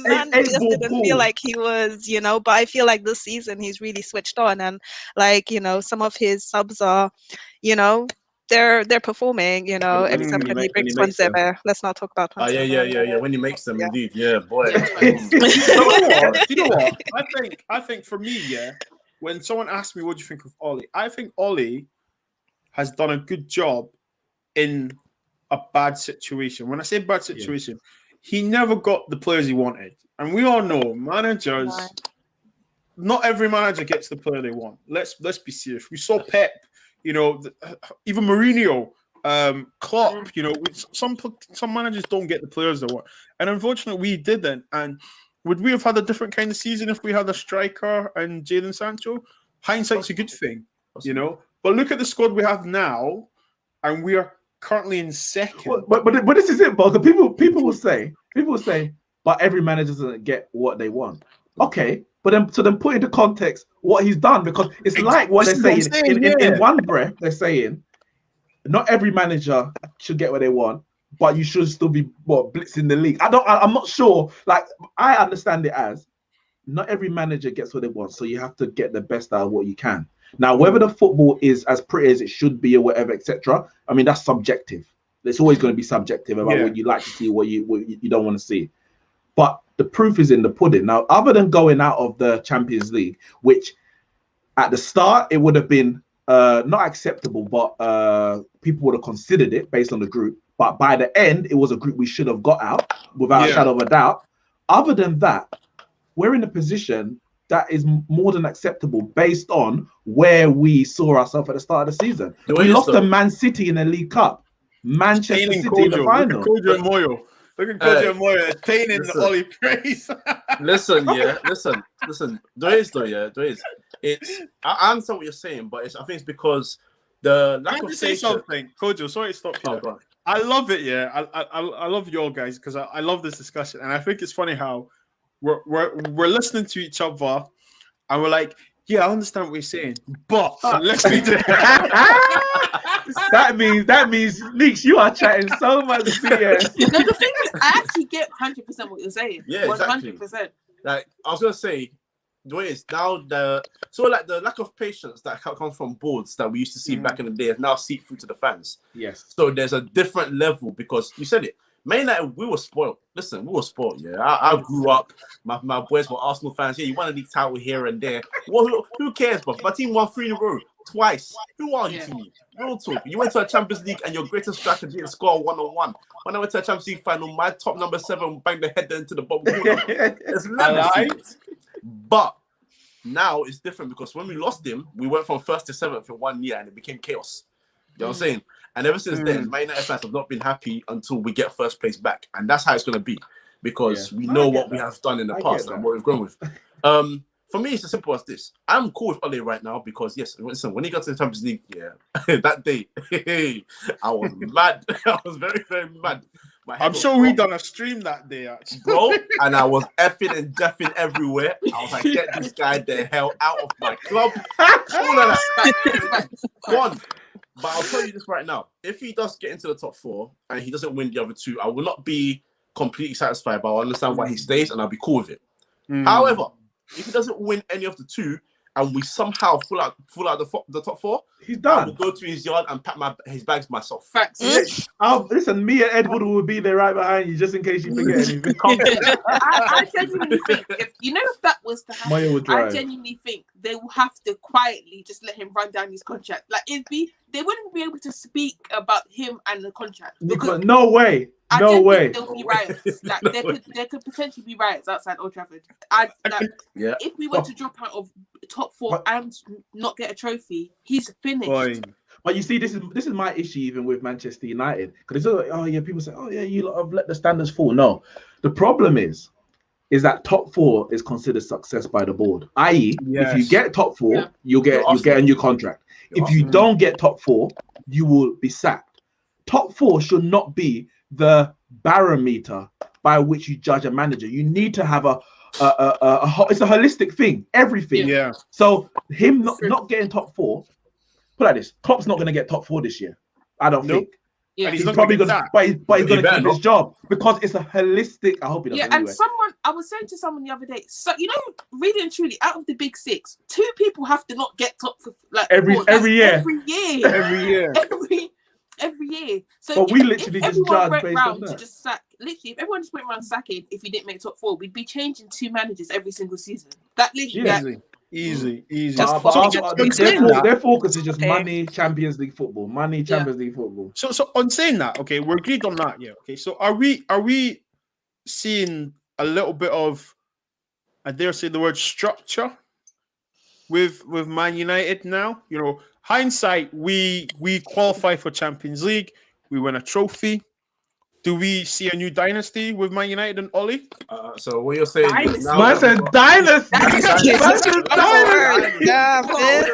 Man just didn't feel like he was, but I feel like this season he's really switched on, and some of his subs are, they're performing, except when he brings one Zebe. Let's not talk about one. Yeah. When he makes them, indeed, boy. You know what? I think for me, when someone asks me what do you think of Ole, I think Ole has done a good job in a bad situation. When I say bad situation, he never got the players he wanted, and we all know managers. Not every manager gets the player they want. Let's be serious. We saw Pep. Even Mourinho, Klopp, some managers don't get the players they want. And unfortunately, we didn't. And would we have had a different kind of season if we had a striker and Jadon Sancho? Hindsight's a good thing, But look at the squad we have now, and we are currently in second. But this is it, Bob. People will say, but every manager doesn't get what they want. Okay. But then put into context what he's done, because it's like what they're saying. In one breath, they're saying not every manager should get what they want, but you should still be blitzing the league. I'm not sure. Like, I understand it as not every manager gets what they want, so you have to get the best out of what you can. Now, whether the football is as pretty as it should be or whatever, etc. I mean, that's subjective. It's always going to be subjective about what you like to see, what you don't want to see. But the proof is in the pudding. Now, other than going out of the Champions League, which at the start it would have been not acceptable, but people would have considered it based on the group. But by the end, it was a group we should have got out without a shadow of a doubt. Other than that, we're in a position that is more than acceptable based on where we saw ourselves at the start of the season. We lost to Man City in the League Cup, Manchester City in the final. Look at Kojo and Moyo. Look at Kojo and Moyo attaining the Ollie praise. listen. There is. It's I understand what you're saying, but I think it's because the lack of say something, Kojo. Sorry to stop you. Oh, I love it. Yeah, I love you all guys because I love this discussion, and I think it's funny how we're listening to each other, and we're like, yeah, I understand what you're saying, but let's be that means Leaks, you are chatting so much CS. No, the thing is, I actually get 100% what you're saying. Yeah, 100%. Exactly. Like I was gonna say, the way it's now the lack of patience that comes from boards that we used to see back in the day has now seeped through to the fans. Yes. So there's a different level because you said it. Man United, we were spoiled. Listen, we were spoiled. Yeah, I grew up. My boys were Arsenal fans. Yeah, you won a league title here and there. Well, who cares, bro? My team won 3 in a row twice. Who are you to me? Real talk. You went to a Champions League and your greatest strategy is score 1-on-1. When I went to a Champions League final, my top number 7 banged the header into the bottom corner. It's legacy. But now it's different because when we lost him, we went from 1st to 7th in 1 year and it became chaos. You know what I'm saying? And ever since then, Man United fans have not been happy until we get 1st place back. And that's how it's going to be because we know what we have done in the past and what we've gone with. For me, it's as simple as this. I'm cool with Ole right now because, yes, listen, when he got to the Champions League, that day, I was mad. I was very, very mad. I'm sure we done a stream that day, actually. Bro, and I was effing and jeffing everywhere. I was like, get this guy the hell out of my club. All of that. One. But I'll tell you this right now. If he does get into the top 4 and he doesn't win the other 2, I will not be completely satisfied, but I'll understand why he stays and I'll be cool with it. However, if he doesn't win any of the 2 and we somehow pull out the top 4, he's done. I will go to his yard and pack his bags myself. Facts. Listen, me and Edward will be there right behind you just in case you forget anything. I genuinely think if that was to happen, I genuinely think they will have to quietly just let him run down his contract. Like they wouldn't be able to speak about him and the contract. No way. No way. There'll be riots. Like there could potentially be riots outside Old Trafford. If we were to drop out of top 4 and not get a trophy, he's finished. Boy. But you see, this is my issue even with Manchester United because it's like, people say, you lot have let the standards fall. No, the problem is that top 4 is considered success by the board. I.e., if you get top 4, you'll get a new contract. If you don't get top 4, you will be sacked. Top 4 should not be the barometer by which you judge a manager. You need to have it's a holistic thing, everything. Yeah. So him not getting top 4, put like this, Klopp's not going to get top 4 this year. I don't think. Yeah. And he's probably going to, but he's going to keep his job because it's a holistic. I hope he doesn't. Yeah, and I was saying to someone the other day, so really and truly, out of the big 6, 2 people have to not get top every year. Every year. So but we literally just judge based on that. To just sack. Literally, if everyone just went around sacking, if you didn't make top 4, we'd be changing 2 managers every single season. That literally. Easy. Their focus is just money, Champions League football. Money, Champions League football. So on saying that, okay, we're agreed on that. Yeah. Okay. So are we seeing a little bit of, I dare say the word structure with Man United now? Hindsight, we qualify for Champions League. We win a trophy. Do we see a new dynasty with Man United and Ole? So what you're saying is now... Man said dynasty! What you're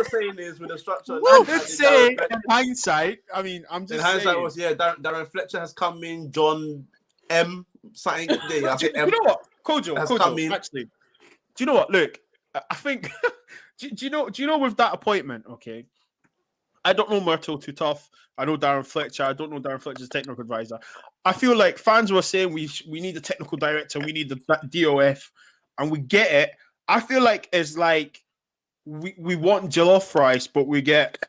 saying is with the structure... I did say in hindsight. I mean, I'm just saying. In hindsight was, Darren Fletcher has come in, John M. something. Do you know what? Kojo, actually. Do you know what? Look, I think... do you know with that appointment, okay? I don't know Myrtle too tough. I know Darren Fletcher. I don't know Darren Fletcher's technical advisor. I feel like fans were saying we need a technical director. We need the DOF, and we get it. I feel like it's like we want jollof rice, but we get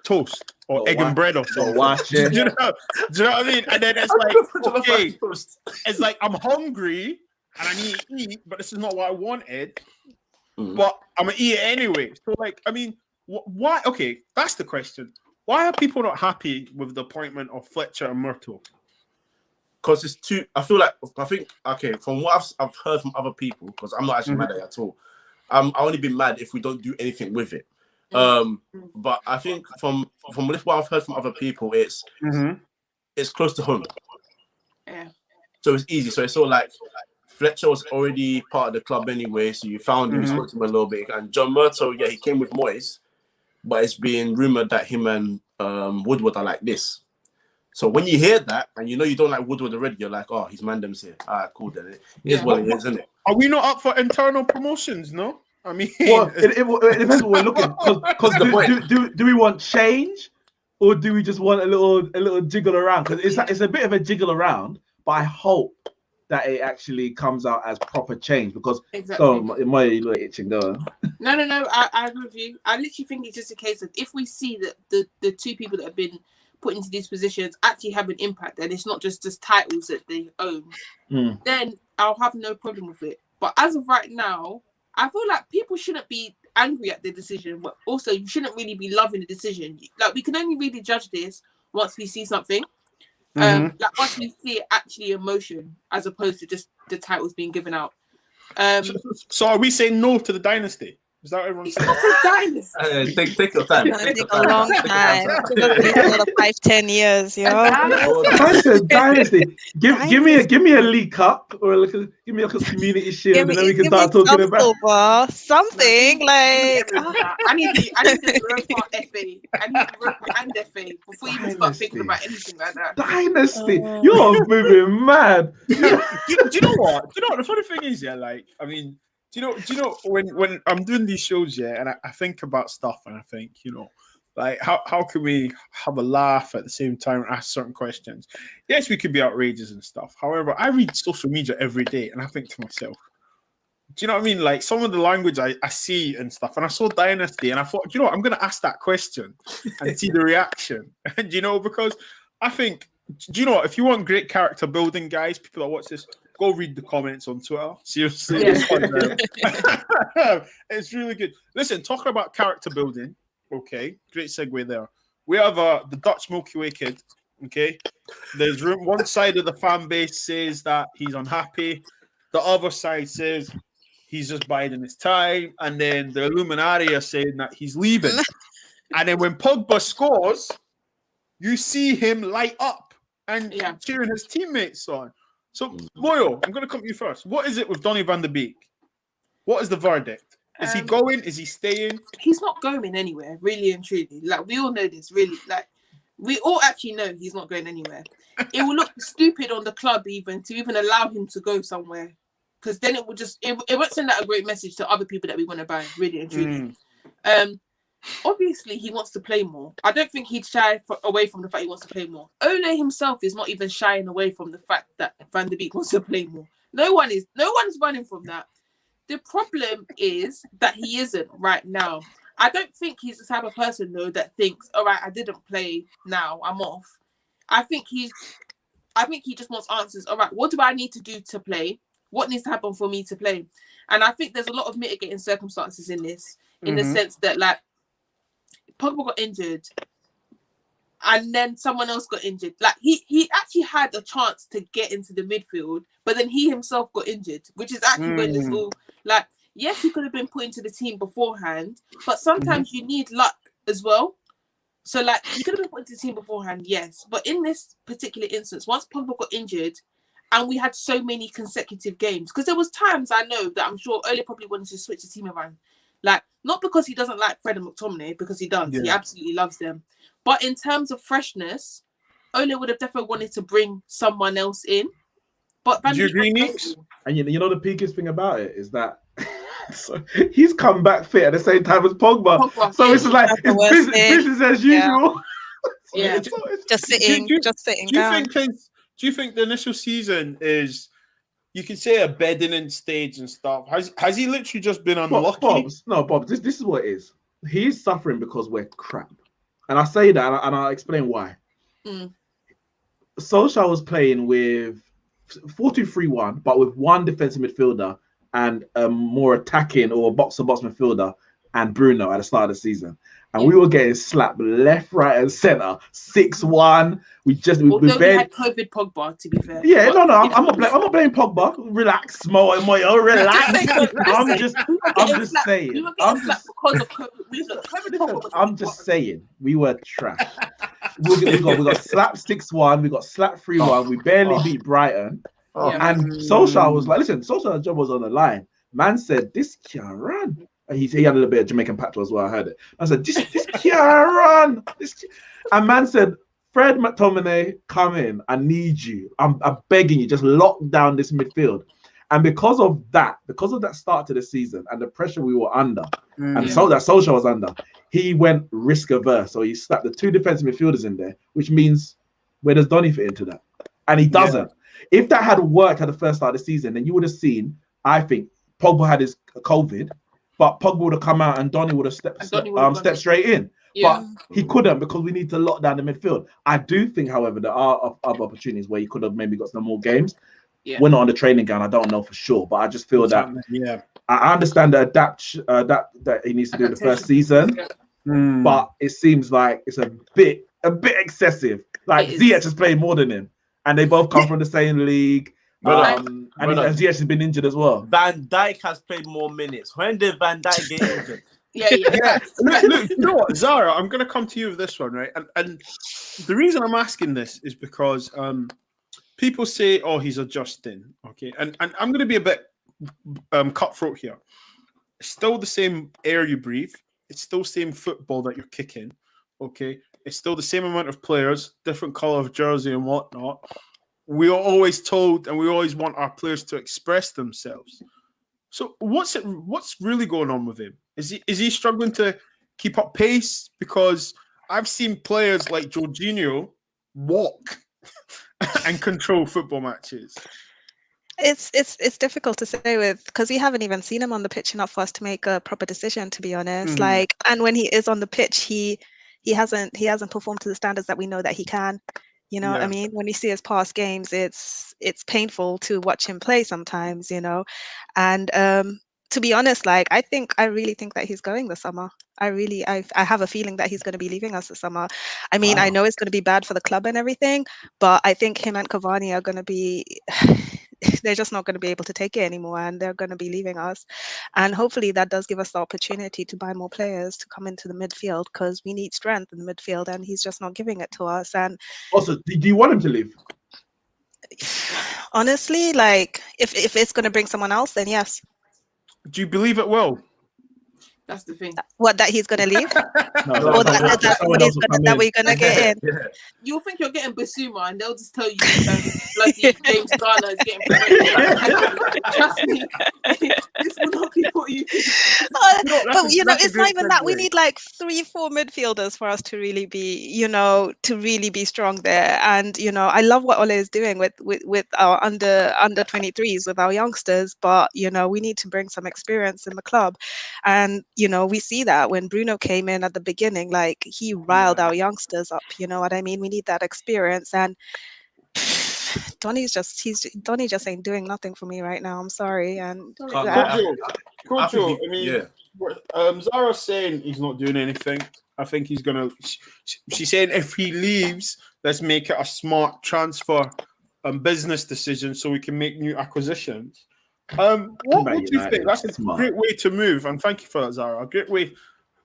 toast or Gotta egg and watch- bread or gotta something. watch Do it. you know what I mean? And then it's like, okay, it's like I'm hungry and I need to eat, but this is not what I wanted. But I'm gonna eat it anyway. So, like, I mean, why? Okay, that's the question. Why are people not happy with the appointment of Fletcher and Myrtle? Because it's too. I think okay. From what I've heard from other people, because I'm not actually mad at it at all. I only be mad if we don't do anything with it. But I think from what I've heard from other people, it's close to home. Yeah. So it's easy. So it's sort of like Fletcher was already part of the club anyway, so you found him, spoke to him a little bit. And John Murto, yeah, he came with Moyes, but it's being rumoured that him and Woodward are like this. So when you hear that, and you know you don't like Woodward already, you're like, oh, he's Mandem's here. All right, cool then. It is what it is, isn't it? Are we not up for internal promotions, no? I mean... Well, it depends what we're looking. Because do we want change, or do we just want a little jiggle around? Because it's a bit of a jiggle around, but I hope that it actually comes out as proper change. Because go on, my little itching going. No. I agree with you. I literally think it's just a case of if we see that the two people that have been put into these positions actually have an impact, and it's not just titles that they own, then I'll have no problem with it. But as of right now, I feel like people shouldn't be angry at the decision, but also you shouldn't really be loving the decision. Like, we can only really judge this once we see something. Like once we see it actually in motion, as opposed to just the titles being given out. So are we saying no to the dynasty? Is that what everyone's saying? It's not a dynasty. Take your time. It's gonna take a long time. It's another 5-10 years, yo. I said dynasty. Give me a League Cup or give me like a Community Shield, and then we can start talking about something like. I need the Europa FA. I need the Europa and FA before you even start thinking about anything like that. Dynasty. You're moving mad. Do you know what? The funny thing is, yeah, like, I mean, do you know when I'm doing these shows, yeah, and I think about stuff, and I think, you know, like how can we have a laugh at the same time and ask certain questions? Yes, we could be outrageous and stuff. However, I read social media every day, and I think to myself, do you know what I mean? Like, some of the language I see and stuff, and I saw Dynasty, and I thought, you know what, I'm going to ask that question and see the reaction. And, you know, because I think, do you know what, if you want great character building, guys, people that watch this, go read the comments on Twitter. Seriously, it's really good. Listen, talking about character building, okay, great segue there. We have the Dutch Milky Way kid, okay? There's room. One side of the fan base says that he's unhappy. The other side says he's just biding his time. And then the Illuminati are saying that he's leaving. And then when Pogba scores, you see him light up and cheering his teammates on. So, Moyo, I'm going to come to you first. What is it with Donny van de Beek? What is the verdict? Is he going? Is he staying? He's not going anywhere, really and truly. Like, we all know this, really. Like, we all actually know he's not going anywhere. It will look stupid on the club even to even allow him to go somewhere, because then it won't send out a great message to other people that we want to buy, really and truly. Obviously, he wants to play more. I don't think he'd shy away from the fact he wants to play more. Ole himself is not even shying away from the fact that Van de Beek wants to play more. No one is running from that. The problem is that he isn't right now. I don't think he's the type of person, though, that thinks, all right, I didn't play, now I'm off. I think he just wants answers. All right, what do I need to do to play? What needs to happen for me to play? And I think there's a lot of mitigating circumstances in this, in the sense that, like, Pogba got injured and then someone else got injured. Like, he actually had a chance to get into the midfield, but then he himself got injured, which is actually when it's all like, yes, he could have been put into the team beforehand, but sometimes you need luck as well. So, like, he could have been put into the team beforehand, yes, but in this particular instance, once Pogba got injured and we had so many consecutive games, because there was times I know that I'm sure Ole probably wanted to switch the team around. Like, not because he doesn't like Fred and McTominay, because he does. Yeah. He absolutely loves them. But in terms of freshness, Ole would have definitely wanted to bring someone else in. But do you agree, Nix? And you know the biggest thing about it is that so he's come back fit at the same time as Pogba. So it's like it's business as usual. Yeah. Just sitting down. Do you think the initial season is, you can say, a bedding in stage and stuff? Has he literally just been unlucky? Bob, this is what it is. He's suffering because we're crap. And I say that, and I'll explain why. Solskjaer was playing with 4-2-3-1, but with one defensive midfielder and a more attacking or box-to-box midfielder and Bruno at the start of the season. And we were getting slapped left, right, and center. 6-1. We had COVID Pogba, to be fair. Yeah, no. I'm not playing Pogba. Relax, Moyo, relax. I'm just saying. I'm just saying. We were trash. We got slapped 6-1. We got slapped 3-1. We barely beat Brighton. And Solskjaer was like, listen, Solskjaer's job was on the line. Man said, this can't run. And he had a little bit of Jamaican patois as well. I heard it. I said, this can't run. And man said, Fred McTominay, come in. I need you. I'm begging you. Just lock down this midfield. And because of that start to the season and the pressure we were under, and so that Solskjaer was under, he went risk averse. So he slapped the 2 defensive midfielders in there, which means where does Donny fit into that? And he doesn't. Yeah. If that had worked at the first start of the season, then you would have seen, I think, Pogba had his COVID, but Pogba would have come out and Donny would have stepped straight in. Yeah. But he couldn't because we need to lock down the midfield. I do think, however, there are other opportunities where he could have maybe got some more games. Yeah. We're not on the training ground. I don't know for sure, but I just feel that I understand the that he needs to do the first season, but it seems like it's a bit excessive. Like Ziyech has played more than him, and they both come from the same league. And Ziyech has been injured as well. Van Dijk has played more minutes. When did Van Dijk get injured? Look, you know what, Zara, I'm going to come to you with this one, right? And the reason I'm asking this is because people say, "Oh, he's adjusting." Okay, and I'm going to be a bit cutthroat here. It's still the same air you breathe. It's still the same football that you're kicking. Okay, it's still the same amount of players, different color of jersey and whatnot. We are always told, and we always want our players to express themselves. So what's really going on with him? Is he struggling to keep up pace? Because I've seen players like Jorginho walk and control football matches. It's difficult to say because we haven't even seen him on the pitch enough for us to make a proper decision, to be honest. And when he is on the pitch, he hasn't performed to the standards that we know that he can. You know what I mean? When you see his past games, it's painful to watch him play sometimes, you know. And to be honest, like I really think that he's going this summer. I have a feeling that he's going to be leaving us this summer. I mean, I know it's going to be bad for the club and everything, but I think him and Cavani are going to be they're just not going to be able to take it anymore, and they're going to be leaving us. And hopefully that does give us the opportunity to buy more players to come into the midfield, because we need strength in the midfield, and he's just not giving it to us. And also, do you want him to leave? Honestly, like if it's going to bring someone else, then yes. Do you believe it will? That's the thing. What, that he's going to leave? Or that we're going to get in? Yeah. You'll think you're getting Basuma, and they'll just tell you bloody James Garner is getting promoted. Trust me, this will not be what you think. But you know, it's not even that. We need like 3-4 midfielders for us to really be, you know, to really be strong there. And you know, I love what Ole is doing with our under 23s, with our youngsters. But you know, we need to bring some experience in the club. And you know, we see that when Bruno came in at the beginning, like he riled our youngsters up. You know what I mean? We need that experience. And Donny just ain't doing nothing for me right now. I'm sorry. And Zara's saying he's not doing anything. I think he's gonna. She's saying if he leaves, let's make it a smart transfer and business decision so we can make new acquisitions. What do you think? That's a great way to move, and thank you for that, Zara. A great way.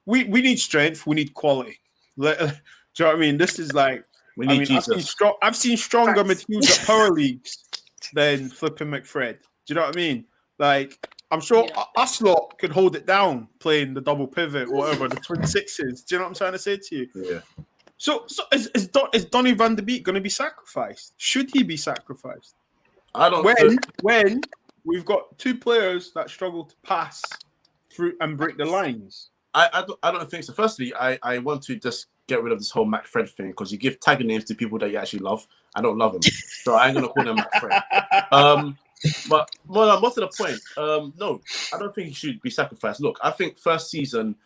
We need strength. We need quality. Do you know what I mean? This is like. I've seen stronger midfields at power leagues than flipping McFred. Do you know what I mean? Like, I'm sure us lot could hold it down playing the double pivot or whatever, the twin sixes. Do you know what I'm trying to say to you? Yeah. So is Donny van de Beek going to be sacrificed? Should he be sacrificed? I don't. When we've got two players that struggle to pass through and break the lines. I don't think so. Firstly, I want to just get rid of this whole McFred thing, because you give tagging names to people that you actually love. I don't love them, so I ain't gonna call them McFred. But more to the point, no, I don't think he should be sacrificed. Look, I think first season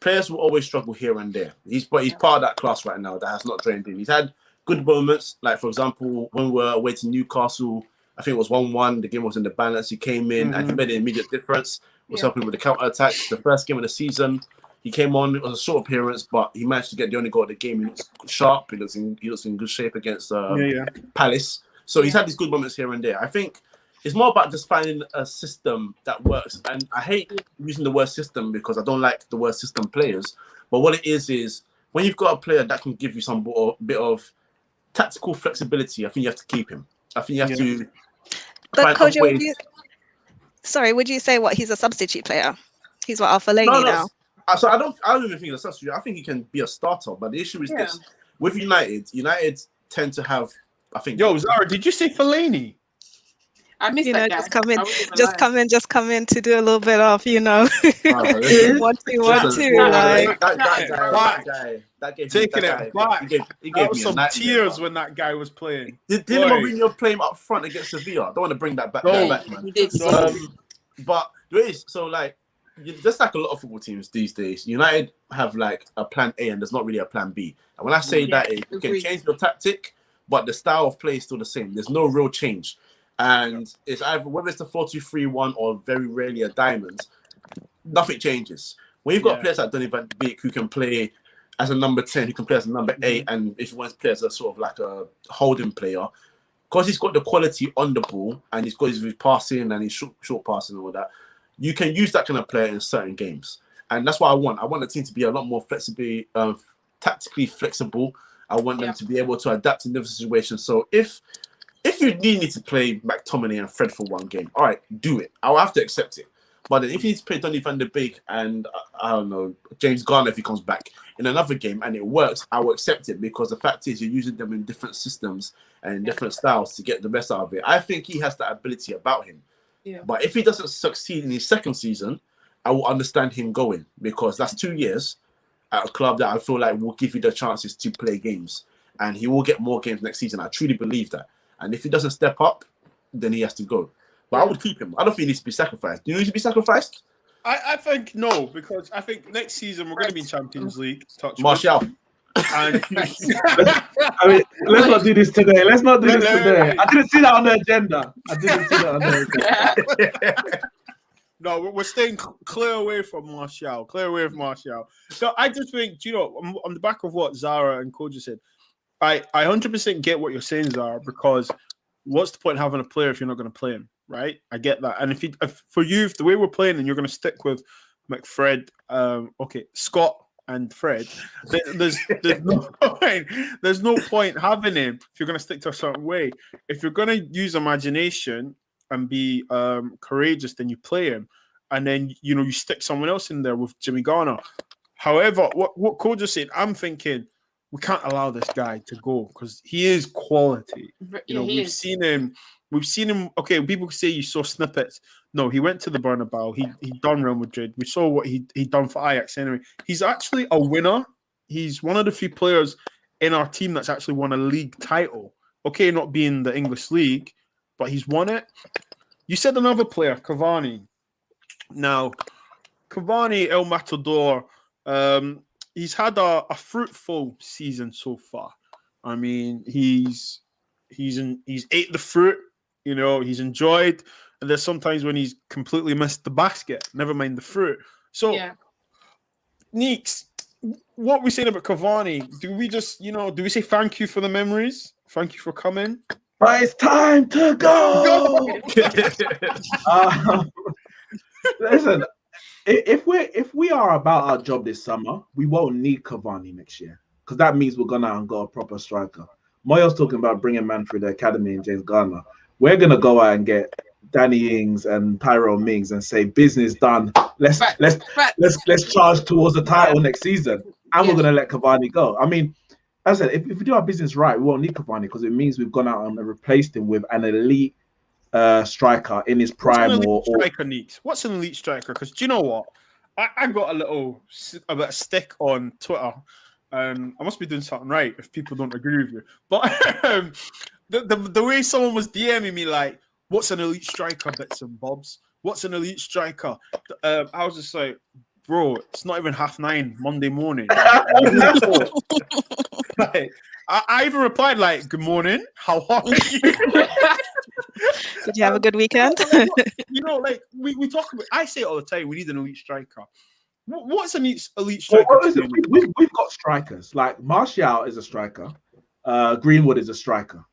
players will always struggle here and there. He's part of that class right now that has not drained him. He's had good moments, like for example, when we were away to Newcastle, I think it was 1-1. The game was in the balance. He came in and he made an immediate difference. Was helping with the counter attacks. The first game of the season, he came on. It was a short appearance, but he managed to get the only goal of the game. He looks sharp. He looks in good shape against Palace. So he's had these good moments here and there. I think it's more about just finding a system that works. And I hate using the word system because I don't like the word system players. But what it is when you've got a player that can give you some bit of tactical flexibility, I think you have to keep him. I think you have to But find Kojo, ways. would you say he's a substitute player? He's what, Alpha Laney now? So I don't even think he's a substitute. I think he can be a starter. But the issue is this: with United tend to have, I think. Yo, Zara, did you say Fellaini? I missed that guy. Just come in to do a little bit of, 1-2-1-2, that gave taking that it back. He gave me some tears when that guy was playing. Didn't Mourinho play him up front against Sevilla? I don't want to bring that back, man. He did. But there is just like a lot of football teams these days, United have like a plan A and there's not really a plan B. And when I say that, you can change your tactic, but the style of play is still the same. There's no real change. And it's either whether it's the 4-2-3-1 or very rarely a diamond, nothing changes. When you've got players like Donny van de Beek who can play as a number 10, who can play as a number 8, and if you want to play as a sort of like a holding player, because he's got the quality on the ball and he's got his passing and his short passing and all that, you can use that kind of player in certain games. And that's what I want. I want the team to be a lot more tactically flexible. I want them to be able to adapt in different situations. So if you need to play McTominay and Fred for one game, all right, do it. I'll have to accept it. But then if you need to play Donny van de Beek and, I don't know, James Garner if he comes back in another game and it works, I will accept it because the fact is you're using them in different systems and in different styles to get the best out of it. I think he has that ability about him. Yeah. But if he doesn't succeed in his second season, I will understand him going because that's 2 years at a club that I feel like will give you the chances to play games. And he will get more games next season. I truly believe that. And if he doesn't step up, then he has to go. But I would keep him. I don't think he needs to be sacrificed. Do you need to be sacrificed? I think no, because I think next season we're going to be in Champions League. Martial. And I mean, let's not do this today. I didn't see that on the agenda. No, we're staying clear away from Martial. So I just think, on the back of what Zara and Kojo said, I 100% get what you're saying, Zara, because what's the point of having a player if you're not going to play him, right? I get that. And if the way we're playing and you're going to stick with McFred, Scott and Fred, there's no point having him if you're going to stick to a certain way. If you're going to use imagination and be courageous, then you play him. And then, you stick someone else in there with Jimmy Garner. However, what Kojo said, I'm thinking, we can't allow this guy to go because he is quality. We've seen him. Okay, people say you saw snippets. No, he went to the Bernabeu. He done Real Madrid. We saw what he done for Ajax anyway. He's actually a winner. He's one of the few players in our team that's actually won a league title. Okay, not being the English league, but he's won it. You said another player, Cavani. Now, Cavani, El Matador, he's had a fruitful season so far. I mean, he's ate the fruit, he's enjoyed, and there's sometimes when he's completely missed the basket, never mind the fruit. So, Neeks, what we saying about Cavani? Do we just, do we say thank you for the memories? Thank you for coming. But it's time to go. Listen. If we are about our job this summer, we won't need Cavani next year because that means we're gonna out and go a proper striker. Moyo's talking about bringing man through the academy and James Garner. We're gonna go out and get Danny Ings and Tyrone Mings and say business done. Let's charge towards the title next season, and we're gonna let Cavani go. I mean, as I said, if we do our business right, we won't need Cavani because it means we've gone out and replaced him with an elite striker in his prime. What's an elite striker? Because do you know what? I got a bit of stick on Twitter. I must be doing something right if people don't agree with you. But the way someone was DMing me like, "What's an elite striker?" Bits and bobs. What's an elite striker? I was just like, bro, it's not even 9:30 Monday morning. Like, I even replied like, "Good morning. How are you?" Did you have a good weekend? You know, like we talk about. I say it all the time. We need an elite striker. What's an elite Well, striker? listen, we've got strikers. Like Martial is a striker. Greenwood is a striker.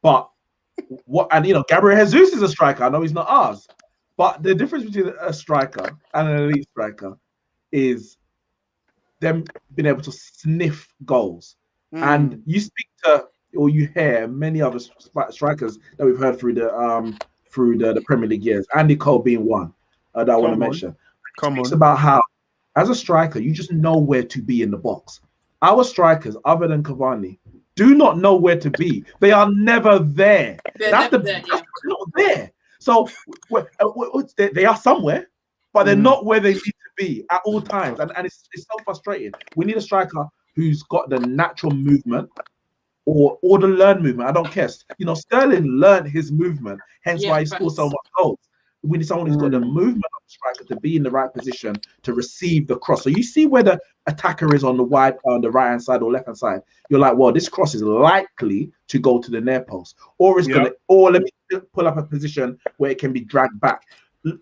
But Gabriel Jesus is a striker. I know he's not ours. But the difference between a striker and an elite striker is them being able to sniff goals. And you speak to, or you hear many other strikers that we've heard through the Premier League years. Andy Cole being one that I want to mention. He speaks about how, as a striker, you just know where to be in the box. Our strikers, other than Cavani, do not know where to be. They are never there. That's not there. So they are somewhere, but they're not where they need to be at all times. And it's so frustrating. We need a striker who's got the natural movement or the learned movement. I don't care. You know, Sterling learned his movement, hence why he scored so much goals. We need someone who's got the movement of the striker to be in the right position to receive the cross. So you see where the attacker is on the right hand side or left hand side. You're like, well, this cross is likely to go to the near post, or it's gonna, or let me pull up a position where it can be dragged back.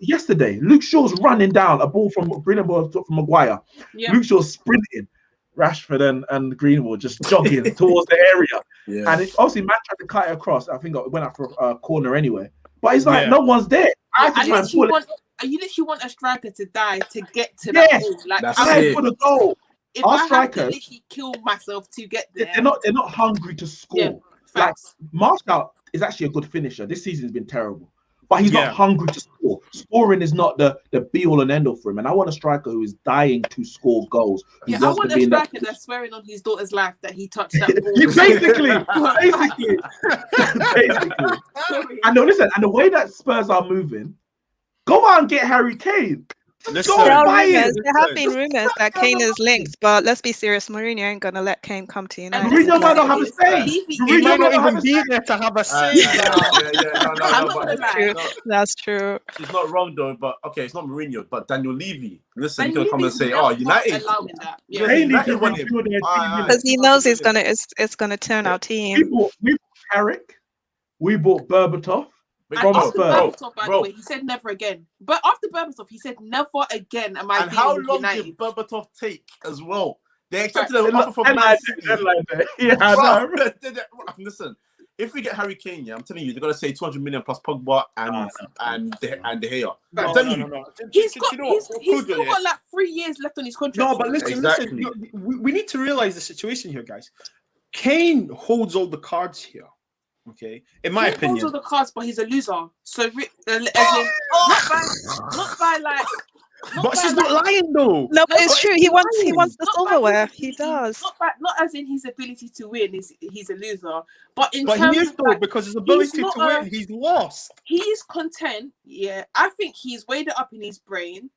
Yesterday, Luke Shaw's running down a ball from brilliant ball from Maguire. Luke Shaw's sprinting. Rashford and Greenwood just jogging towards the area, and it, obviously man tried to cut it across. I think it went out for a corner anyway. But it's like no one's there. You literally want a striker to die to get to that goal. Like that's for the goal. If Our I strikers, have to literally kill myself to get there, they're not hungry to score. Like Martial is actually a good finisher. This season's been terrible, but he's not hungry to score. Scoring is not the be all and end all for him. And I want a striker who is dying to score goals. I want a striker that's swearing on his daughter's life that he touched that ball. basically. And listen, and the way that Spurs are moving, go out and get Harry Kane. There have been rumors that Kane is linked, but let's be serious. Mourinho ain't gonna let Kane come to United. Mourinho might not have a say. He might not even be there to have a say. That's true. She's not wrong though, but okay, it's not Mourinho, but Daniel Levy. Listen, he's gonna come and say, "Oh, United." Because he knows it's gonna turn our team. We bought Carrick, we bought Berbatov. After Berbatov, by the way, he said never again. But after Berbatov, he said never again. Am I? And how long did Berbatov take as well? They accepted an offer from Man City. Listen, if we get Harry Kane, I'm telling you, they're gonna say 200 million plus Pogba and De Gea. No. He's still got like 3 years left on his contract. No, but listen. We need to realize the situation here, guys. Kane holds all the cards here. Okay, in my opinion, he holds all the cards, but he's a loser. So, not by like. But she's not lying though. No, but it's true. He wants the silverware. He does. Not as in his ability to win. He's a loser. But in terms he is though, because his ability to win, he's lost. He's content. Yeah, I think he's weighed it up in his brain.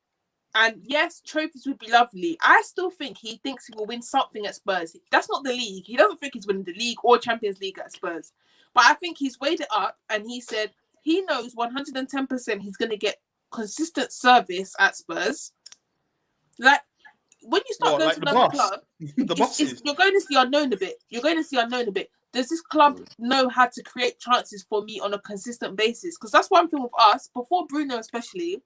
And yes, trophies would be lovely. I still think he thinks he will win something at Spurs. That's not the league. He doesn't think he's winning the league or Champions League at Spurs. But I think he's weighed it up and he said he knows 110% he's going to get consistent service at Spurs. Like, when you start going to another club, you're going to see unknown a bit. Does this club know how to create chances for me on a consistent basis? Because that's one thing with us, before Bruno especially,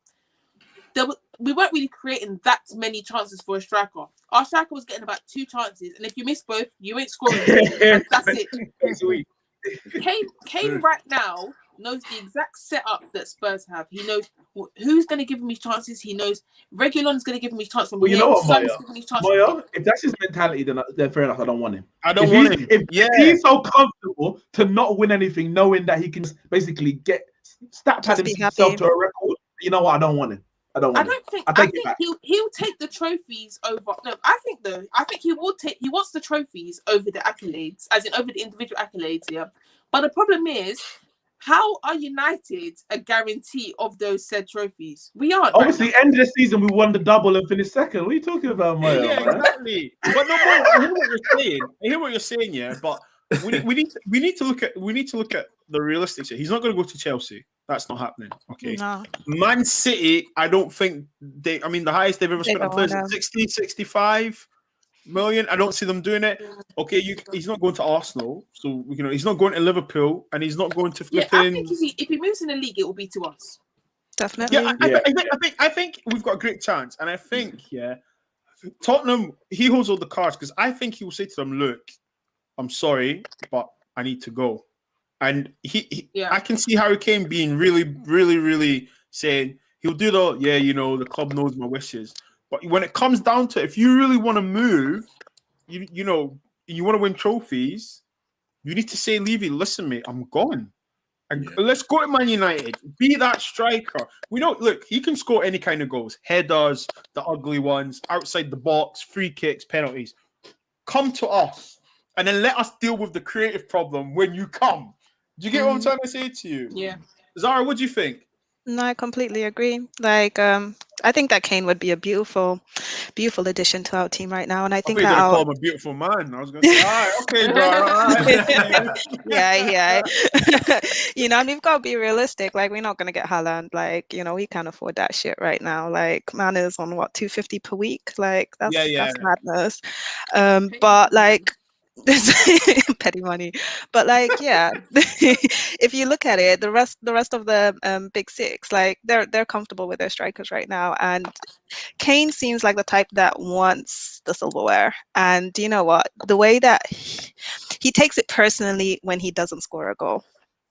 we weren't really creating that many chances for a striker. Our striker was getting about 2 chances, and if you miss both, you ain't scoring. That's it. Kane right now knows the exact setup that Spurs have. He knows who's going to give him his chances. He knows Reguilon's going to give him his chance. Well, you know what, Moya? If that's his mentality, then fair enough. I don't want him. If he's so comfortable to not win anything, knowing that he can basically get himself to a record, you know what? I don't want him. I think he'll take the trophies over. No, I think he wants the trophies over the accolades, as in over the individual accolades. Yeah, but the problem is, how are United a guarantee of those said trophies? We aren't. Obviously, end of the season we won the double and finished second. What are you talking about, Maya? Yeah, exactly. But no, I hear what you're saying. Yeah, but we need to look at the realistic shit. He's not going to go to Chelsea. That's not happening. Okay. No, Man City, I don't think they. I mean, the highest they've ever they spent on don't players want is to. 60, 65 million. I don't see them doing it. Okay, he's not going to Arsenal, so he's not going to Liverpool, and he's not going to Yeah, I think flipping. if he moves in the league, it will be to us. Definitely. Yeah, I think we've got a great chance, and I think Tottenham, he holds all the cards because I think he will say to them, "Look, I'm sorry, but I need to go." And I can see Harry Kane being really, really, really saying he'll do the club knows my wishes. But when it comes down to it, if you really want to move, you want to win trophies, you need to say, Levy, listen, mate, I'm gone. And let's go to Man United. Be that striker. We know, look, he can score any kind of goals. Headers, the ugly ones, outside the box, free kicks, penalties. Come to us. And then let us deal with the creative problem when you come. Do you get what I'm trying to say to you? Yeah. Zara, what do you think? No, I completely agree. Like, I think that Kane would be a beautiful, beautiful addition to our team right now. And I I think thought you were that going to call him a beautiful man. I was going to say, all right, okay, Zara, all right. yeah. And we've got to be realistic. Like, we're not going to get Haaland. Like, we can't afford that shit right now. Like, man is on what, 250 per week? Like, that's madness. But like, petty money. But like, if you look at it, the rest of the big six, like they're comfortable with their strikers right now, and Kane seems like the type that wants the silverware. And you know what? The way that he takes it personally when he doesn't score a goal.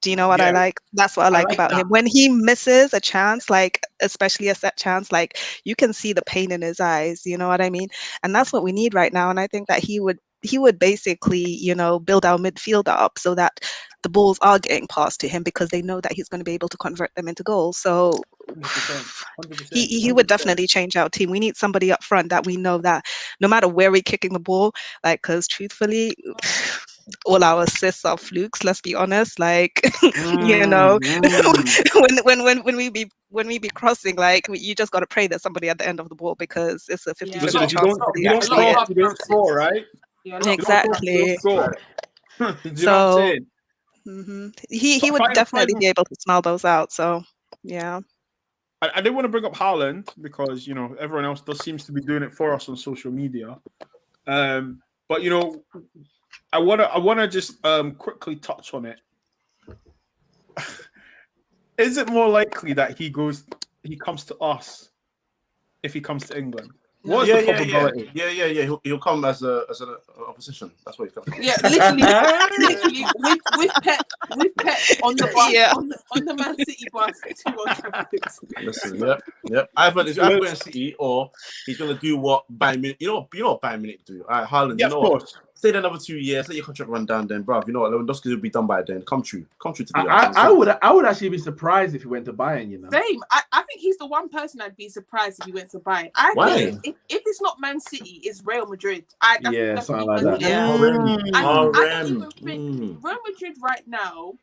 Do you know what I like? That's what I like about him. When he misses a chance, like especially a set chance, like you can see the pain in his eyes. You know what I mean? And that's what we need right now. And I think that he would basically, build our midfield up so that the balls are getting passed to him because they know that he's going to be able to convert them into goals. So 100%. he would definitely change our team. We need somebody up front that we know that no matter where we're kicking the ball, like, because truthfully, all our assists are flukes, let's be honest. Like, when we be crossing, like, you just got to pray there's somebody at the end of the ball because it's a 50-50 chance. You don't score, right? Exactly. Do you know what I'm saying? He would definitely be able to smell those out. So, yeah. I didn't want to bring up Haaland because everyone else seems to be doing it for us on social media. But I wanna just quickly touch on it. Is it more likely that he comes to us if he comes to England? What's the probability? Yeah. He'll come as an opposition. That's what he's coming. Yeah, literally with Pep on the bus, on the Man City bus to Old Trafford. Listen, yep. Either in City or he's gonna do what Bayern Munich. You know what Bayern Munich do. All right, Haaland. Yeah, of course. Stay there another 2 years. Let your contract run down. Then, bruv. You know what? Lewandowski will be done by then. Come true to the. I would actually be surprised if he went to Bayern. Same. I think he's the one person I'd be surprised if he went to Bayern. Why? Think if it's not Man City, it's Real Madrid. Something like that. I don't even think Real Madrid right now.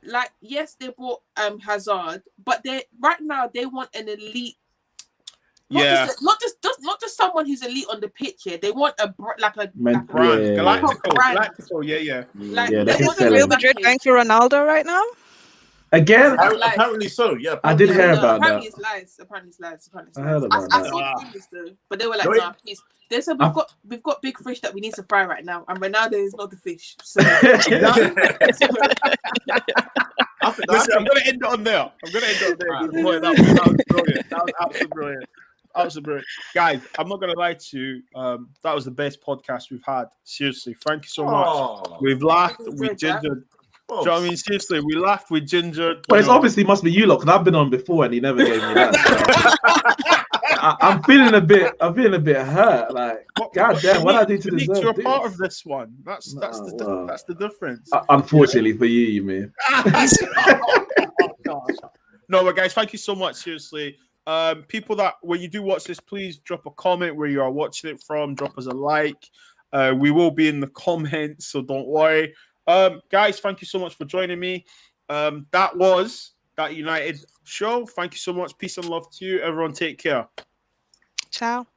Like, yes, they bought Hazard, but they want an elite. Not just someone who's elite on the pitch here. They want a brand. Galactical. Yeah. They want Real Madrid going for Ronaldo right now. Again, apparently so. Yeah, I did hear about that. Apparently it's lies. I heard about I that. saw rumors though, but they were like, "Nah, please." They said we've got big fish that we need to fry right now, and Ronaldo is not the fish. So listen, I'm gonna end it on there. Boy, that was brilliant. That was absolutely brilliant. Absolutely brilliant. Guys, I'm not gonna lie to you. That was the best podcast we've had. Seriously, thank you so much. We've laughed, we gingered. Do you know what I mean? Seriously, we laughed, we gingered. Well, it's obviously must be you lot because I've been on before and he never gave me that. So. I'm feeling a bit hurt. Like, God damn, what I do to deserve You're this? part of this one. That's the difference. Unfortunately for you mean. No, but guys, thank you so much. Seriously. People that when you do watch this, please drop a comment where you are watching it from. Drop us a like. We will be in the comments, so don't worry. Guys, thank you so much for joining me. That was That United show. Thank you so much. Peace and love to you. Everyone take care. Ciao.